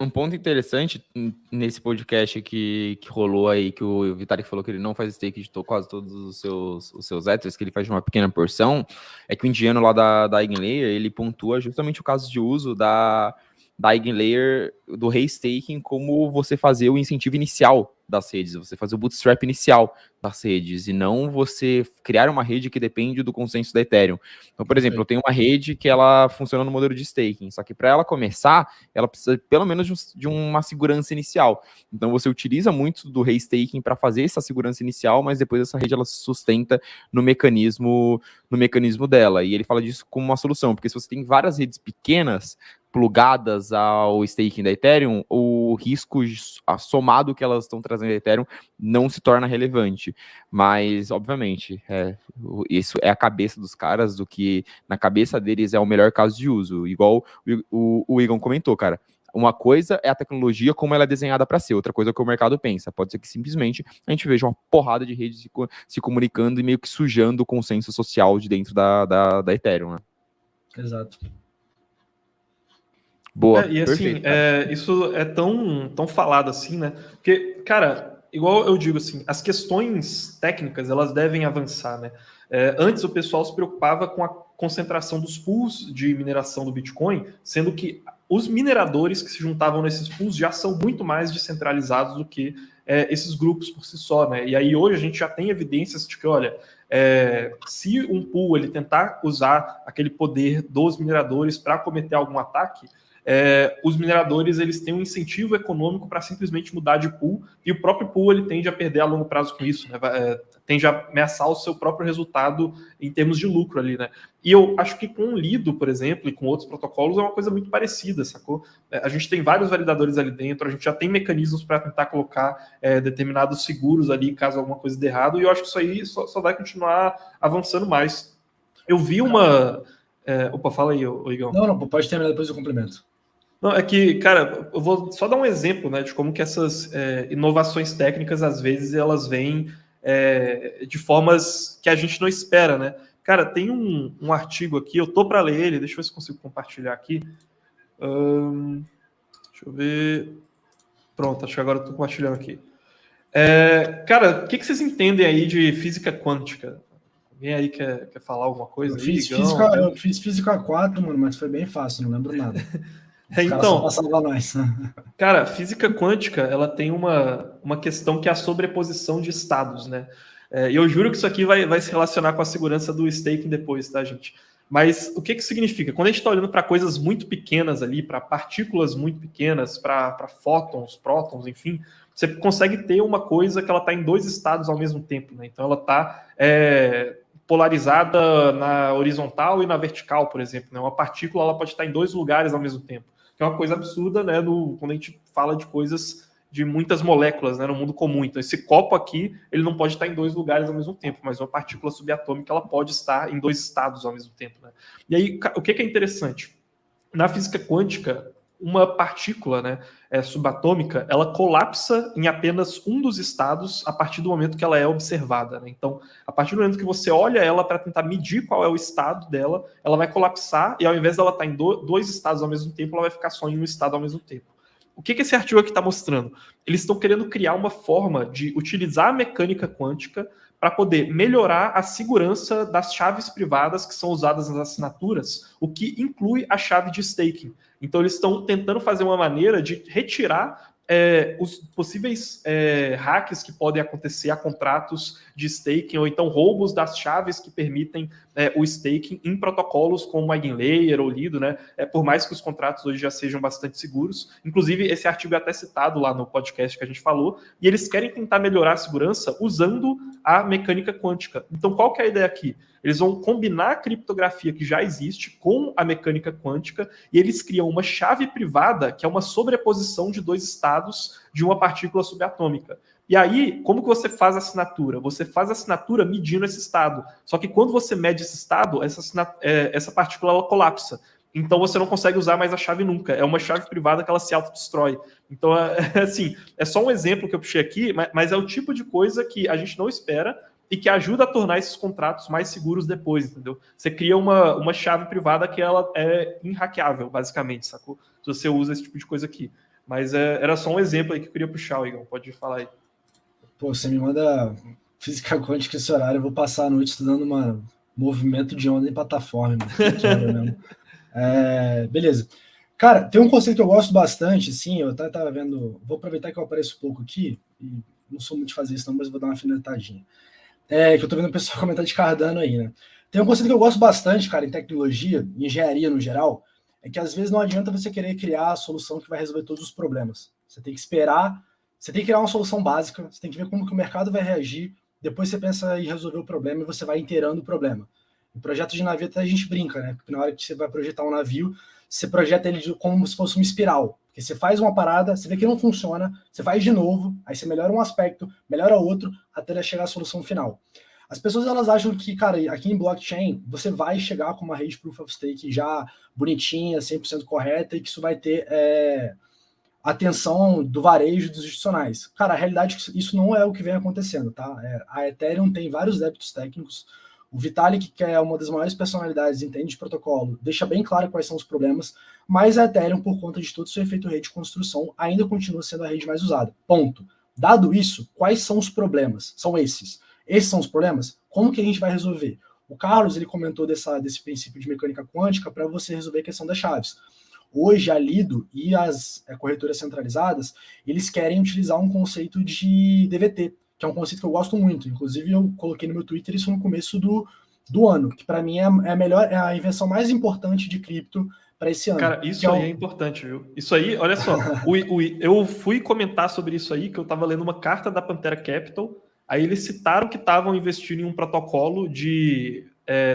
Um ponto interessante nesse podcast que rolou aí, que o Vitalik falou que ele não faz stake de quase todos os seus Ethers, que ele faz de uma pequena porção, é que o indiano lá da Eigenlayer, ele pontua justamente o caso de uso da Eigenlayer, do restaking, como você fazer o incentivo inicial das redes, você fazer o bootstrap inicial das redes, e não você criar uma rede que depende do consenso da Ethereum. Então, por exemplo, eu tenho uma rede que ela funciona no modelo de staking, só que para ela começar, ela precisa pelo menos de uma segurança inicial. Então, você utiliza muito do restaking para fazer essa segurança inicial, mas depois essa rede ela se sustenta no mecanismo dela. E ele fala disso como uma solução, porque se você tem várias redes pequenas plugadas ao staking da Ethereum, o risco somado que elas estão trazendo da Ethereum não se torna relevante. Mas, obviamente, isso é a cabeça dos caras, do que na cabeça deles é o melhor caso de uso. Igual o Igor comentou, cara. Uma coisa é a tecnologia como ela é desenhada para ser, outra coisa é o que o mercado pensa. Pode ser que simplesmente a gente veja uma porrada de redes se comunicando e meio que sujando o consenso social de dentro da Ethereum, né? Exato. Boa, e assim, isso é tão falado assim, né? Porque, cara, igual eu digo assim, as questões técnicas, elas devem avançar, né? Antes o pessoal se preocupava com a concentração dos pools de mineração do Bitcoin, sendo que os mineradores que se juntavam nesses pools já são muito mais descentralizados do que esses grupos por si só, né? E aí hoje a gente já tem evidências de que, olha, se um pool ele tentar usar aquele poder dos mineradores para cometer algum ataque, os mineradores eles têm um incentivo econômico para simplesmente mudar de pool, e o próprio pool ele tende a perder a longo prazo com isso, né? Tende a ameaçar o seu próprio resultado em termos de lucro ali, né? E eu acho que com o Lido, por exemplo, e com outros protocolos é uma coisa muito parecida, sacou? A gente tem vários validadores ali dentro, a gente já tem mecanismos para tentar colocar determinados seguros ali caso alguma coisa dê errado, e eu acho que isso aí só vai continuar avançando mais. Eu vi uma... Opa, fala aí, Igão. Não, pode terminar, depois eu complemento. Não, é que, cara, eu vou só dar um exemplo, né, de como que essas inovações técnicas, às vezes, elas vêm de formas que a gente não espera, né? Cara, tem um artigo aqui, eu tô para ler ele, deixa eu ver se consigo compartilhar aqui. Deixa eu ver. Pronto, acho que agora eu tô compartilhando aqui. Cara, o que vocês entendem aí de física quântica? Alguém aí quer falar alguma coisa? Eu fiz física 4, mano, mas foi bem fácil, não lembro nada. Os caras só passavam nós. Cara, física quântica, ela tem uma questão que é a sobreposição de estados, né? E eu juro que isso aqui vai se relacionar com a segurança do staking depois, tá, gente? Mas o que significa? Quando a gente está olhando para coisas muito pequenas ali, para partículas muito pequenas, para fótons, prótons, enfim, você consegue ter uma coisa que ela está em dois estados ao mesmo tempo, né? Então ela está polarizada na horizontal e na vertical, por exemplo, né? Uma partícula ela pode estar em dois lugares ao mesmo tempo, que é uma coisa absurda, né? Quando a gente fala de coisas de muitas moléculas, né, no mundo comum. Então, esse copo aqui, ele não pode estar em dois lugares ao mesmo tempo, mas uma partícula subatômica, ela pode estar em dois estados ao mesmo tempo, né? E aí, o que é interessante? Na física quântica, uma partícula, né, subatômica, ela colapsa em apenas um dos estados a partir do momento que ela é observada, né? Então, a partir do momento que você olha ela para tentar medir qual é o estado dela, ela vai colapsar e ao invés dela estar em dois estados ao mesmo tempo, ela vai ficar só em um estado ao mesmo tempo. O que esse artigo aqui está mostrando? Eles estão querendo criar uma forma de utilizar a mecânica quântica para poder melhorar a segurança das chaves privadas que são usadas nas assinaturas, o que inclui a chave de staking. Então, eles estão tentando fazer uma maneira de retirar os possíveis hacks que podem acontecer a contratos de staking, ou então roubos das chaves que permitem o staking em protocolos como Eigenlayer ou Lido, né? Por mais que os contratos hoje já sejam bastante seguros. Inclusive, esse artigo é até citado lá no podcast que a gente falou, e eles querem tentar melhorar a segurança usando a mecânica quântica. Então, qual que é a ideia aqui? Eles vão combinar a criptografia que já existe com a mecânica quântica e eles criam uma chave privada que é uma sobreposição de dois estados de uma partícula subatômica. E aí, como que você faz a assinatura? Você faz a assinatura medindo esse estado. Só que quando você mede esse estado, essa partícula ela colapsa. Então você não consegue usar mais a chave nunca. É uma chave privada que ela se autodestrói. Então, assim, é só um exemplo que eu puxei aqui, mas é o tipo de coisa que a gente não espera e que ajuda a tornar esses contratos mais seguros depois, entendeu? Você cria uma chave privada que ela é inhackeável, basicamente, sacou? Se você usa esse tipo de coisa aqui. Mas era só um exemplo aí que eu queria puxar, Igor. Pode falar aí. Pô, você me manda física quântica esse horário, eu vou passar a noite estudando, mano, movimento de onda em plataforma, mesmo. Beleza. Cara, tem um conceito que eu gosto bastante, assim, eu até tava vendo, vou aproveitar que eu apareço pouco aqui, e não sou muito de fazer isso não, mas vou dar uma afinetadinha. Que eu tô vendo o pessoal comentar de Cardano aí, né? Tem um conceito que eu gosto bastante, cara, em tecnologia, em engenharia no geral, é que às vezes não adianta você querer criar a solução que vai resolver todos os problemas. Você tem que esperar, você tem que criar uma solução básica, você tem que ver como que o mercado vai reagir, depois você pensa em resolver o problema e você vai inteirando o problema. Em projeto de navio até a gente brinca, né? Porque na hora que você vai projetar um navio, você projeta ele como se fosse uma espiral. Porque você faz uma parada, você vê que não funciona, você faz de novo, aí você melhora um aspecto, melhora outro, até chegar à solução final. As pessoas elas acham que, cara, aqui em blockchain, você vai chegar com uma rede Proof of Stake já bonitinha, 100% correta, e que isso vai ter atenção do varejo dos institucionais. Cara, a realidade é que isso não é o que vem acontecendo, tá? A Ethereum tem vários débitos técnicos. O Vitalik, que é uma das maiores personalidades, entende de protocolo, deixa bem claro quais são os problemas, mas a Ethereum, por conta de todo o seu efeito rede de construção, ainda continua sendo a rede mais usada. Ponto. Dado isso, quais são os problemas? São esses. Esses são os problemas? Como que a gente vai resolver? O Carlos ele comentou desse princípio de mecânica quântica para você resolver a questão das chaves. Hoje, a Lido e as corretoras centralizadas, eles querem utilizar um conceito de DVT, que é um conceito que eu gosto muito. Inclusive, eu coloquei no meu Twitter isso no começo do ano, que para mim é a invenção mais importante de cripto para esse ano. Cara, isso aí é importante, viu? Isso aí, olha só, eu fui comentar sobre isso aí, que eu estava lendo uma carta da Pantera Capital, aí eles citaram que estavam investindo em um protocolo de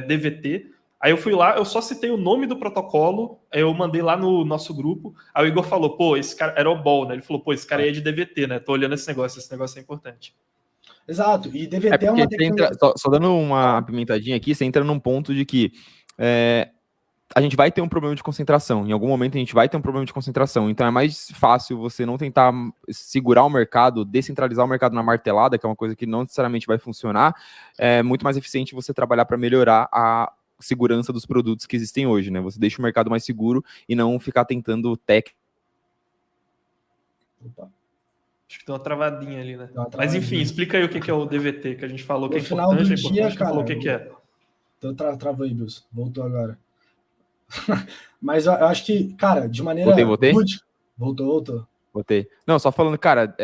DVT. Aí eu fui lá, eu só citei o nome do protocolo, eu mandei lá no nosso grupo, aí o Igor falou, pô, esse cara era o Ball, né? Ele falou, pô, esse cara aí é de DVT, né? Tô olhando esse negócio é importante. Exato, e DVT é uma tecnologia... Só dando uma apimentadinha aqui, você entra num ponto de que a gente vai ter um problema de concentração. Em algum momento a gente vai ter um problema de concentração. Então é mais fácil você não tentar segurar o mercado, descentralizar o mercado na martelada, que é uma coisa que não necessariamente vai funcionar. É muito mais eficiente você trabalhar para melhorar a segurança dos produtos que existem hoje, né? Você deixa o mercado mais seguro e não ficar tentando Acho que tem uma travadinha ali, né? Uma Mas enfim, travadinha. explica aí o que é o DVT, que a gente falou que é No final do importante, dia, não falou o cara, que é. Então travou aí, Bills. Voltou agora. Mas eu acho que, cara, de maneira Voltei? rude. Voltou. Botei. Não, só falando, cara,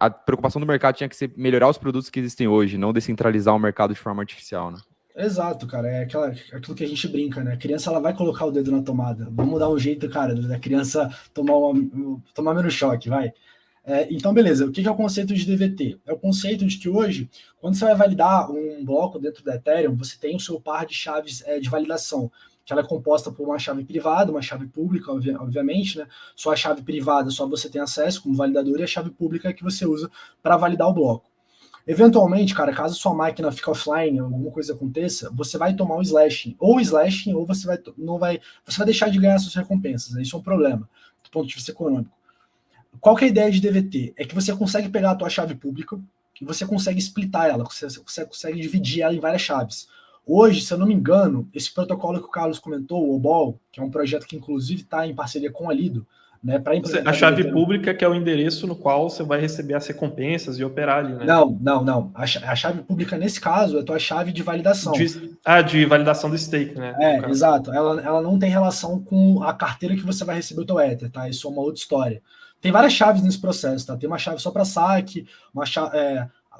a preocupação do mercado tinha que ser melhorar os produtos que existem hoje, não descentralizar o mercado de forma artificial, né? Exato, cara. É aquilo que a gente brinca, né? A criança ela vai colocar o dedo na tomada. Vamos dar um jeito, cara, da criança tomar menos choque, vai. Então, beleza. O que é o conceito de DVT? É o conceito de que hoje, quando você vai validar um bloco dentro do Ethereum, você tem o seu par de chaves de validação, que ela é composta por uma chave privada, uma chave pública, obviamente, né? Só a chave privada só você tem acesso como validador e a chave pública é que você usa para validar o bloco. Eventualmente, cara, caso sua máquina fique offline, alguma coisa aconteça, você vai tomar um slashing, ou você vai deixar de ganhar suas recompensas. Isso é um problema do ponto de vista econômico. Qual que é a ideia de DVT? É que você consegue pegar a tua chave pública e você consegue splitar ela, você consegue dividir ela em várias chaves. Hoje, se eu não me engano, esse protocolo que o Carlos comentou, o OBOL, que é um projeto que inclusive está em parceria com a Lido, né, para A chave pública que é o endereço no qual você vai receber as recompensas e operar ali, né? Não. A chave pública, nesse caso, é a tua chave de validação. De validação do stake, né? Exato. Ela não tem relação com a carteira que você vai receber o teu Ether, tá? Isso é uma outra história. Tem várias chaves nesse processo, tá? Tem uma chave só para saque,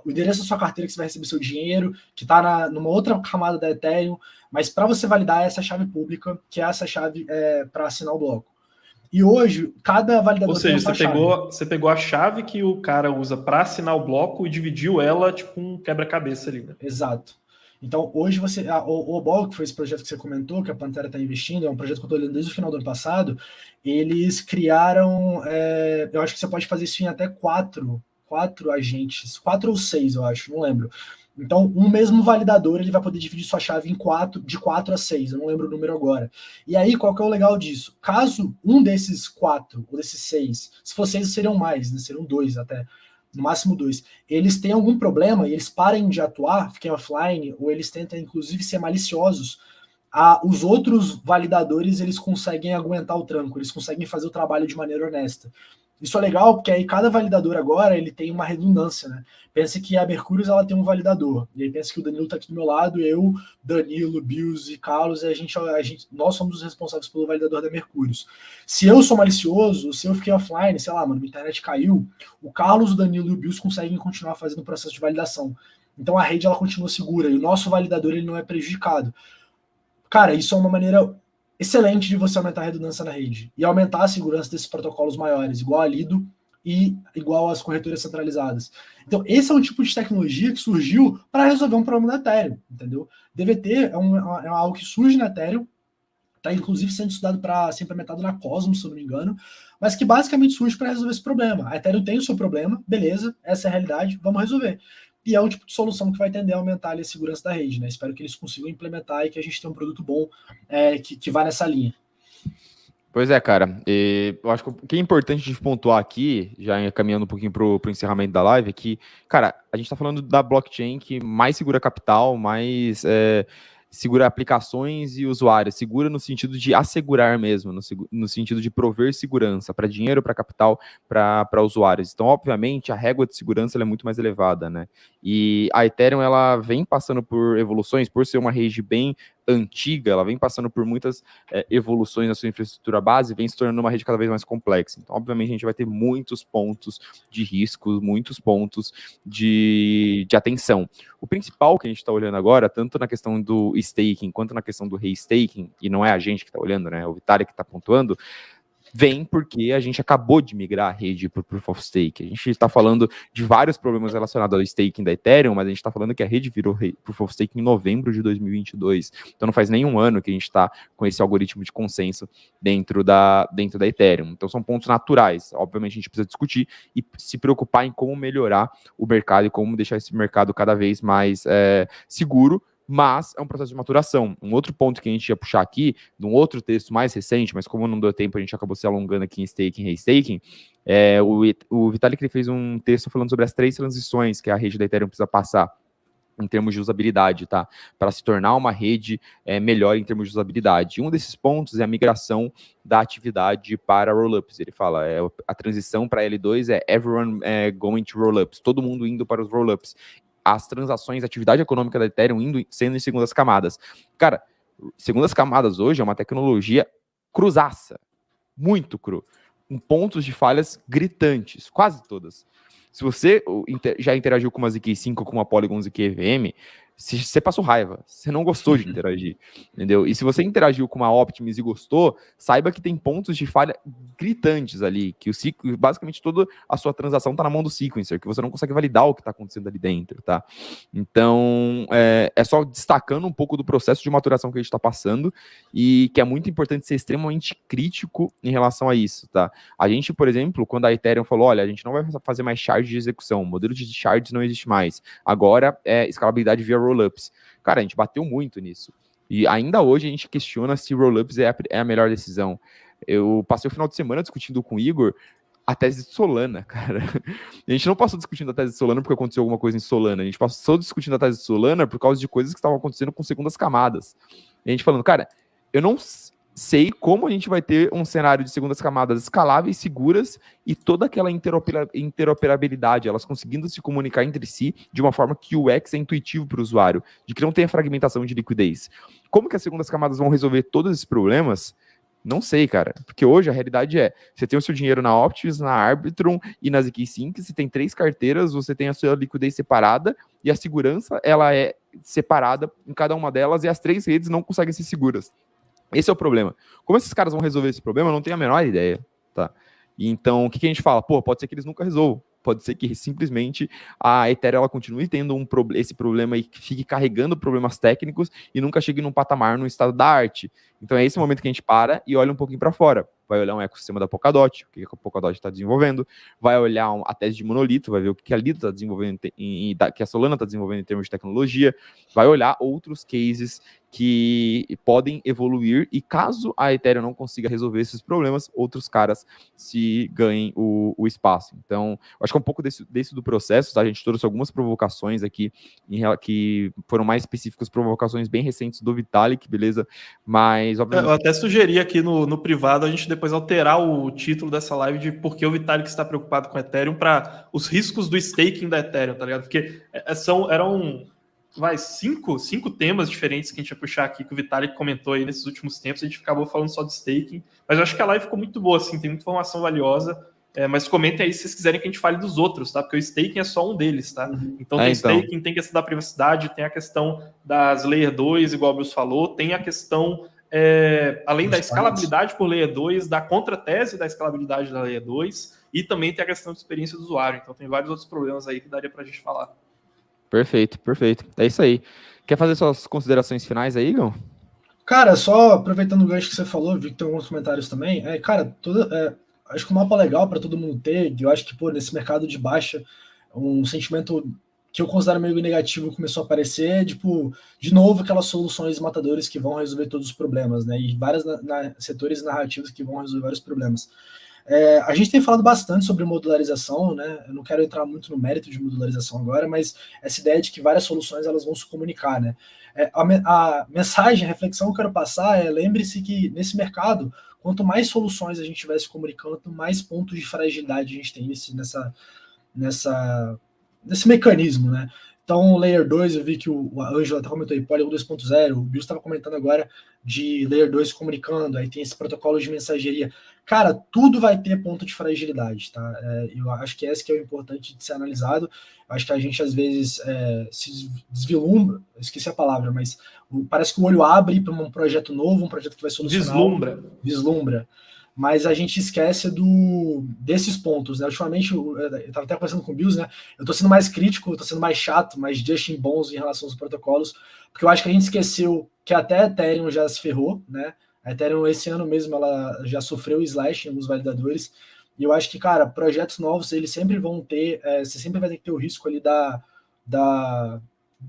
o endereço da sua carteira que você vai receber seu dinheiro, que está numa outra camada da Ethereum, mas para você validar essa chave pública, que é essa chave para assinar o bloco. E hoje, cada validador Ou seja, você pegou a chave que o cara usa para assinar o bloco e dividiu ela tipo um quebra-cabeça ali, né? Exato. Então, hoje o OBOL, que foi esse projeto que você comentou, que a Pantera está investindo, é um projeto que eu estou olhando desde o final do ano passado, eles criaram, eu acho que você pode fazer isso em até quatro agentes, 4 ou 6, eu acho, não lembro. Então, um mesmo validador, ele vai poder dividir sua chave de 4 a 6, eu não lembro o número agora. E aí, qual que é o legal disso? Caso um desses 4 ou desses 6, se for 6 seriam mais, né? Seriam 2 até, no máximo 2, eles têm algum problema e eles parem de atuar, fiquem offline, ou eles tentam inclusive ser maliciosos, os outros validadores eles conseguem aguentar o tranco, eles conseguem fazer o trabalho de maneira honesta. Isso é legal porque aí cada validador agora ele tem uma redundância, né? Pensa que a Mercúrios ela tem um validador, e aí pensa que o Danilo está aqui do meu lado, eu, Danilo, Bills e Carlos, nós somos os responsáveis pelo validador da Mercúrios. Se eu sou malicioso, se eu fiquei offline, sei lá, mano, minha internet caiu, o Carlos, o Danilo e o Bills conseguem continuar fazendo o processo de validação. Então a rede ela continua segura e o nosso validador ele não é prejudicado. Cara, isso é uma maneira excelente de você aumentar a redundância na rede e aumentar a segurança desses protocolos maiores, igual a Lido e igual às corretoras centralizadas. Então, esse é um tipo de tecnologia que surgiu para resolver um problema da Ethereum, entendeu? DVT é algo que surge na Ethereum, está inclusive sendo estudado para ser implementado na Cosmos, se eu não me engano, mas que basicamente surge para resolver esse problema. A Ethereum tem o seu problema, beleza, essa é a realidade, vamos resolver. E é um tipo de solução que vai tender a aumentar ali a segurança da rede, né? Espero que eles consigam implementar e que a gente tenha um produto bom que vá nessa linha. Pois é, cara. Eu acho que o que é importante de pontuar aqui, já caminhando um pouquinho para o encerramento da live, é que, cara, a gente está falando da blockchain que mais segura capital, mais segura aplicações e usuários. Segura no sentido de assegurar mesmo, no sentido de prover segurança para dinheiro, para capital, para usuários. Então, obviamente, a régua de segurança ela é muito mais elevada, né? E a Ethereum, ela vem passando por evoluções, por ser uma rede bem antiga, ela vem passando por muitas evoluções na sua infraestrutura base, vem se tornando uma rede cada vez mais complexa. Então, obviamente, a gente vai ter muitos pontos de risco, muitos pontos de atenção. O principal que a gente está olhando agora, tanto na questão do staking, quanto na questão do restaking, e não é a gente que está olhando, né, é o Vitalik que está pontuando, vem porque a gente acabou de migrar a rede para o Proof of Stake. A gente está falando de vários problemas relacionados ao staking da Ethereum, mas a gente está falando que a rede virou Proof of Stake em novembro de 2022. Então não faz nenhum ano que a gente está com esse algoritmo de consenso dentro da Ethereum. Então são pontos naturais. Obviamente a gente precisa discutir e se preocupar em como melhorar o mercado e como deixar esse mercado cada vez mais seguro, mas é um processo de maturação. Um outro ponto que a gente ia puxar aqui, de um outro texto mais recente, mas como não deu tempo, a gente acabou se alongando aqui em staking e restaking, o Vitalik ele fez um texto falando sobre as 3 transições que a rede da Ethereum precisa passar. em termos de usabilidade, tá? Para se tornar uma rede melhor em termos de usabilidade. Um desses pontos é a migração da atividade para rollups. Ele fala, a transição para L2 é everyone going to rollups, todo mundo indo para os rollups. As transações, a atividade econômica da Ethereum sendo em segundas camadas. Cara, segundas camadas hoje é uma tecnologia cruzaça, muito cru, com pontos de falhas gritantes, quase todas. Se você já interagiu com uma ZK5 ou com uma Polygon ZK EVM, você passou raiva, você não gostou de interagir, entendeu? E se você interagiu com uma Optimus e gostou, saiba que tem pontos de falha gritantes ali, que basicamente toda a sua transação está na mão do sequencer, que você não consegue validar o que está acontecendo ali dentro, tá? Então, é só destacando um pouco do processo de maturação que a gente está passando e que é muito importante ser extremamente crítico em relação a isso, tá? A gente, por exemplo, quando a Ethereum falou, olha, a gente não vai fazer mais shard de execução, o modelo de shards não existe mais, agora é escalabilidade via rollups. Cara, a gente bateu muito nisso. E ainda hoje a gente questiona se rollups é a melhor decisão. Eu passei o final de semana discutindo com o Igor a tese de Solana, cara. A gente não passou discutindo a tese de Solana porque aconteceu alguma coisa em Solana. A gente passou discutindo a tese de Solana por causa de coisas que estavam acontecendo com segundas camadas. E a gente falando, cara, eu não sei como a gente vai ter um cenário de segundas camadas escaláveis, seguras e toda aquela interoperabilidade, elas conseguindo se comunicar entre si de uma forma que o UX é intuitivo para o usuário, de que não tenha fragmentação de liquidez. Como que as segundas camadas vão resolver todos esses problemas? Não sei, cara, porque hoje a realidade é, você tem o seu dinheiro na Optimus, na Arbitrum e na ZK-Sync, você tem 3 carteiras, você tem a sua liquidez separada e a segurança, ela é separada em cada uma delas e as 3 redes não conseguem ser seguras. Esse é o problema. Como esses caras vão resolver esse problema, eu não tenho a menor ideia, tá? E então, o que a gente fala? Pô, pode ser que eles nunca resolvam. Pode ser que simplesmente a Ethereum ela continue tendo esse problema e fique carregando problemas técnicos e nunca chegue num patamar no estado da arte. Então é esse momento que a gente para e olha um pouquinho para fora. Vai olhar um ecossistema da Polkadot, o que a Polkadot está desenvolvendo, vai olhar a tese de monolito, vai ver o que a Lido está desenvolvendo, que a Solana está desenvolvendo em termos de tecnologia, vai olhar outros cases que podem evoluir e caso a Ethereum não consiga resolver esses problemas, outros caras se ganhem o espaço. Então, eu acho que é um pouco desse do processo, tá? A gente trouxe algumas provocações aqui que foram mais específicas, provocações bem recentes do Vitalik, beleza? Mas, obviamente... Eu até sugeri aqui no privado a gente depois alterar o título dessa live de por que o Vitalik está preocupado com o Ethereum para os riscos do staking da Ethereum, tá ligado? Porque eram cinco temas diferentes que a gente ia puxar aqui, que o Vitalik comentou aí nesses últimos tempos, a gente acabou falando só de staking, mas eu acho que a live ficou muito boa, assim, tem muita informação valiosa, mas comentem aí se vocês quiserem que a gente fale dos outros, tá? Porque o staking é só um deles, tá? Então tem staking, tem a questão da privacidade, tem a questão das Layer 2, igual o Bruce falou, tem a questão, além da escalabilidade por Layer 2, da contratese da escalabilidade da Layer 2, e também tem a questão de experiência do usuário. Então tem vários outros problemas aí que daria pra gente falar. Perfeito, perfeito. É isso aí. Quer fazer suas considerações finais aí, Igor? Cara, só aproveitando o gancho que você falou, vi que tem alguns comentários também. Cara, acho que o mapa legal para todo mundo ter, eu acho que, pô, nesse mercado de baixa, um sentimento que eu considero meio negativo começou a aparecer, tipo, de novo, aquelas soluções matadoras que vão resolver todos os problemas, né? E vários setores narrativos que vão resolver vários problemas. A gente tem falado bastante sobre modularização, né? Eu não quero entrar muito no mérito de modularização agora, mas essa ideia de que várias soluções elas vão se comunicar, né? A mensagem, a reflexão que eu quero passar lembre-se que nesse mercado, quanto mais soluções a gente estiver se comunicando, mais pontos de fragilidade a gente tem nesse mecanismo, né? Então, Layer 2, eu vi que o Ângelo até comentou aí, Polygon 2.0, o Bill estava comentando agora de Layer 2 comunicando, aí tem esse protocolo de mensageria. Cara, tudo vai ter ponto de fragilidade, tá? Eu acho que esse que é o importante de ser analisado. Eu acho que a gente, às vezes, se desvilumbra, esqueci a palavra, mas parece que o olho abre para um projeto novo, um projeto que vai solucionar. Vislumbra. Mas a gente esquece desses pontos, né? Ultimamente, eu estava até conversando com o Bills, né? Eu estou sendo mais crítico, estou sendo mais chato, mais Justin Bons em relação aos protocolos, porque eu acho que a gente esqueceu que até a Ethereum já se ferrou, né? A Ethereum, esse ano mesmo, ela já sofreu slash em alguns validadores, e eu acho que, cara, projetos novos, eles sempre vão ter, você sempre vai ter que ter o risco ali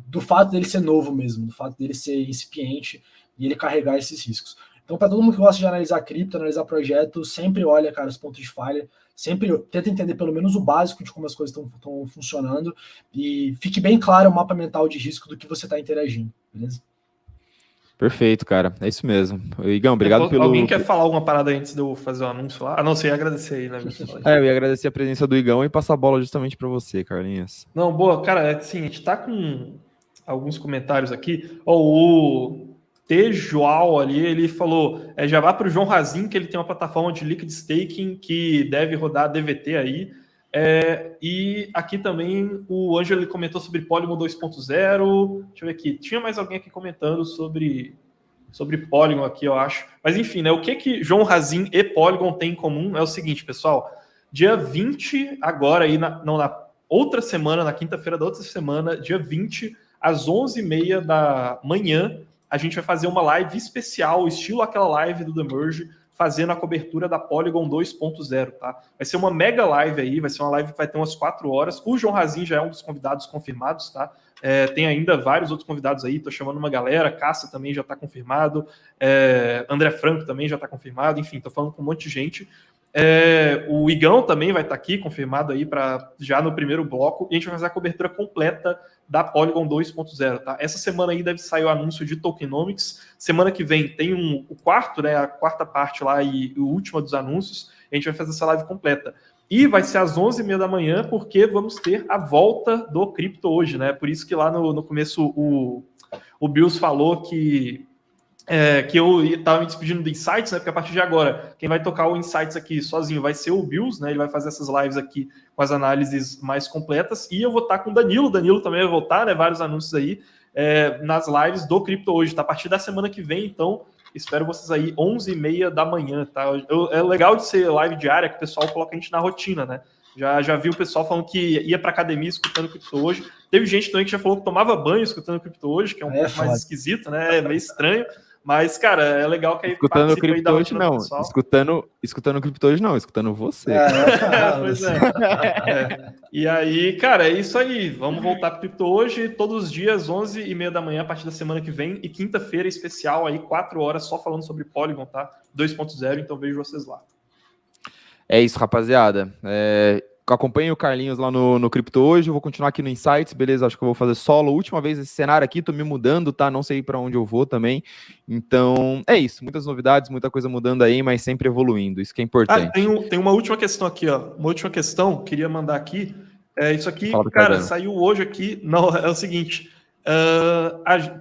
do fato dele ser novo mesmo, do fato dele ser incipiente e ele carregar esses riscos. Então, para todo mundo que gosta de analisar cripto, analisar projeto, sempre olha, cara, os pontos de falha, sempre tenta entender pelo menos o básico de como as coisas estão funcionando e fique bem claro o mapa mental de risco do que você está interagindo, beleza? Perfeito, cara. É isso mesmo. Igão, obrigado pelo... Alguém quer falar alguma parada antes de eu fazer o anúncio lá? Ah, não, sei, agradecer aí, né? eu ia agradecer a presença do Igão e passar a bola justamente para você, Carlinhos. Não, boa, cara, assim, a gente tá com alguns comentários aqui. O Tejoal ali, ele falou, já vá para o João Razin, que ele tem uma plataforma de liquid staking que deve rodar DVT aí. E aqui também o Ângelo comentou sobre Polygon 2.0. Deixa eu ver aqui. Tinha mais alguém aqui comentando sobre Polygon aqui, eu acho. Mas enfim, né? O que João Razin e Polygon têm em comum é o seguinte, pessoal. Dia 20, agora aí, na outra semana, na quinta-feira da outra semana, dia 20, às 11h30 da manhã, a gente vai fazer uma live especial, estilo aquela live do The Merge, fazendo a cobertura da Polygon 2.0, tá? Vai ser uma mega live aí, vai ser uma live que vai ter umas 4 horas. O João Razin já é um dos convidados confirmados, tá? Tem ainda vários outros convidados aí, tô chamando uma galera, Cássia também já tá confirmado, André Franco também já tá confirmado, enfim, tô falando com um monte de gente. O Igão também vai estar aqui, confirmado aí para já no primeiro bloco, e a gente vai fazer a cobertura completa da Polygon 2.0, tá? Essa semana aí deve sair o anúncio de Tokenomics, semana que vem tem o quarto, né, a quarta parte lá e o último dos anúncios, a gente vai fazer essa live completa. E vai ser às 11h30 da manhã, porque vamos ter a volta do cripto hoje, né? Por isso que lá no começo o Bills falou que eu estava me despedindo do Insights, né? Porque a partir de agora, quem vai tocar o Insights aqui sozinho vai ser o Bills, né? Ele vai fazer essas lives aqui com as análises mais completas. E eu vou estar com o Danilo. O Danilo também vai voltar, né? Vários anúncios aí nas lives do Cripto hoje, tá? A partir da semana que vem, então, espero vocês aí 11h30 da manhã, tá? É legal de ser live diária, que o pessoal coloca a gente na rotina, né? Já vi o pessoal falando que ia para academia escutando Cripto hoje. Teve gente também que já falou que tomava banho escutando Cripto hoje, que é um pouco mais esquisito, né? É meio estranho. Mas, cara, é legal que aí escutando o Cripto hoje não, escutando o Cripto hoje não, escutando você. Pois é. E aí, cara, é isso aí. Vamos voltar pro Cripto hoje, todos os dias, 11h30 da manhã, a partir da semana que vem. E quinta-feira especial aí, 4 horas, só falando sobre Polygon, tá? 2.0, então vejo vocês lá. É isso, rapaziada. Acompanhe o Carlinhos lá no Cripto hoje, eu vou continuar aqui no Insights, beleza? Acho que eu vou fazer solo. Última vez esse cenário aqui, tô me mudando, tá? Não sei para onde eu vou também. Então, é isso. Muitas novidades, muita coisa mudando aí, mas sempre evoluindo. Isso que é importante. Tem uma última questão aqui, ó. Uma última questão, queria mandar aqui. Isso aqui, cara, Cardano. saiu hoje aqui. Não, é o seguinte.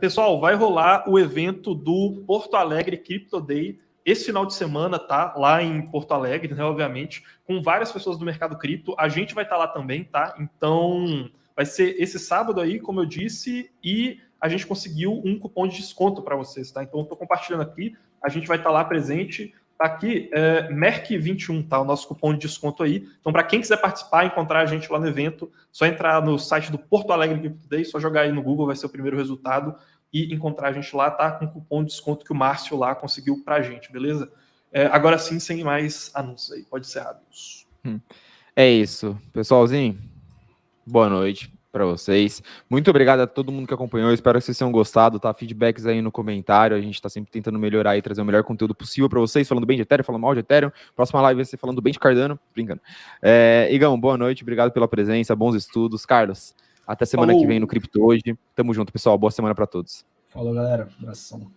Pessoal, vai rolar o evento do Porto Alegre Crypto Day esse final de semana, tá? Lá em Porto Alegre, né? Obviamente, com várias pessoas do mercado cripto. A gente vai estar lá também, tá? Então, vai ser esse sábado aí, como eu disse, e a gente conseguiu um cupom de desconto para vocês, tá? Então, eu tô compartilhando aqui. A gente vai estar lá presente. Tá aqui, MERC21, tá? O nosso cupom de desconto aí. Então, para quem quiser participar, encontrar a gente lá no evento, só entrar no site do Porto Alegre Crypto Day, só jogar aí no Google, vai ser o primeiro resultado. E encontrar a gente lá, tá? Com o cupom de desconto que o Márcio lá conseguiu pra gente, beleza? Agora sim, sem mais anúncios aí. Pode ser Bills. É isso. Pessoalzinho, boa noite para vocês. Muito obrigado a todo mundo que acompanhou. Espero que vocês tenham gostado, tá? Feedbacks aí no comentário. A gente tá sempre tentando melhorar e trazer o melhor conteúdo possível para vocês, falando bem de Ethereum, falando mal de Ethereum. Próxima live vai ser falando bem de Cardano. Brincando. Igão, boa noite. Obrigado pela presença. Bons estudos. Carlos, até semana que vem no Cripto hoje. Tamo junto, pessoal. Boa semana para todos. Falou, galera. Abração.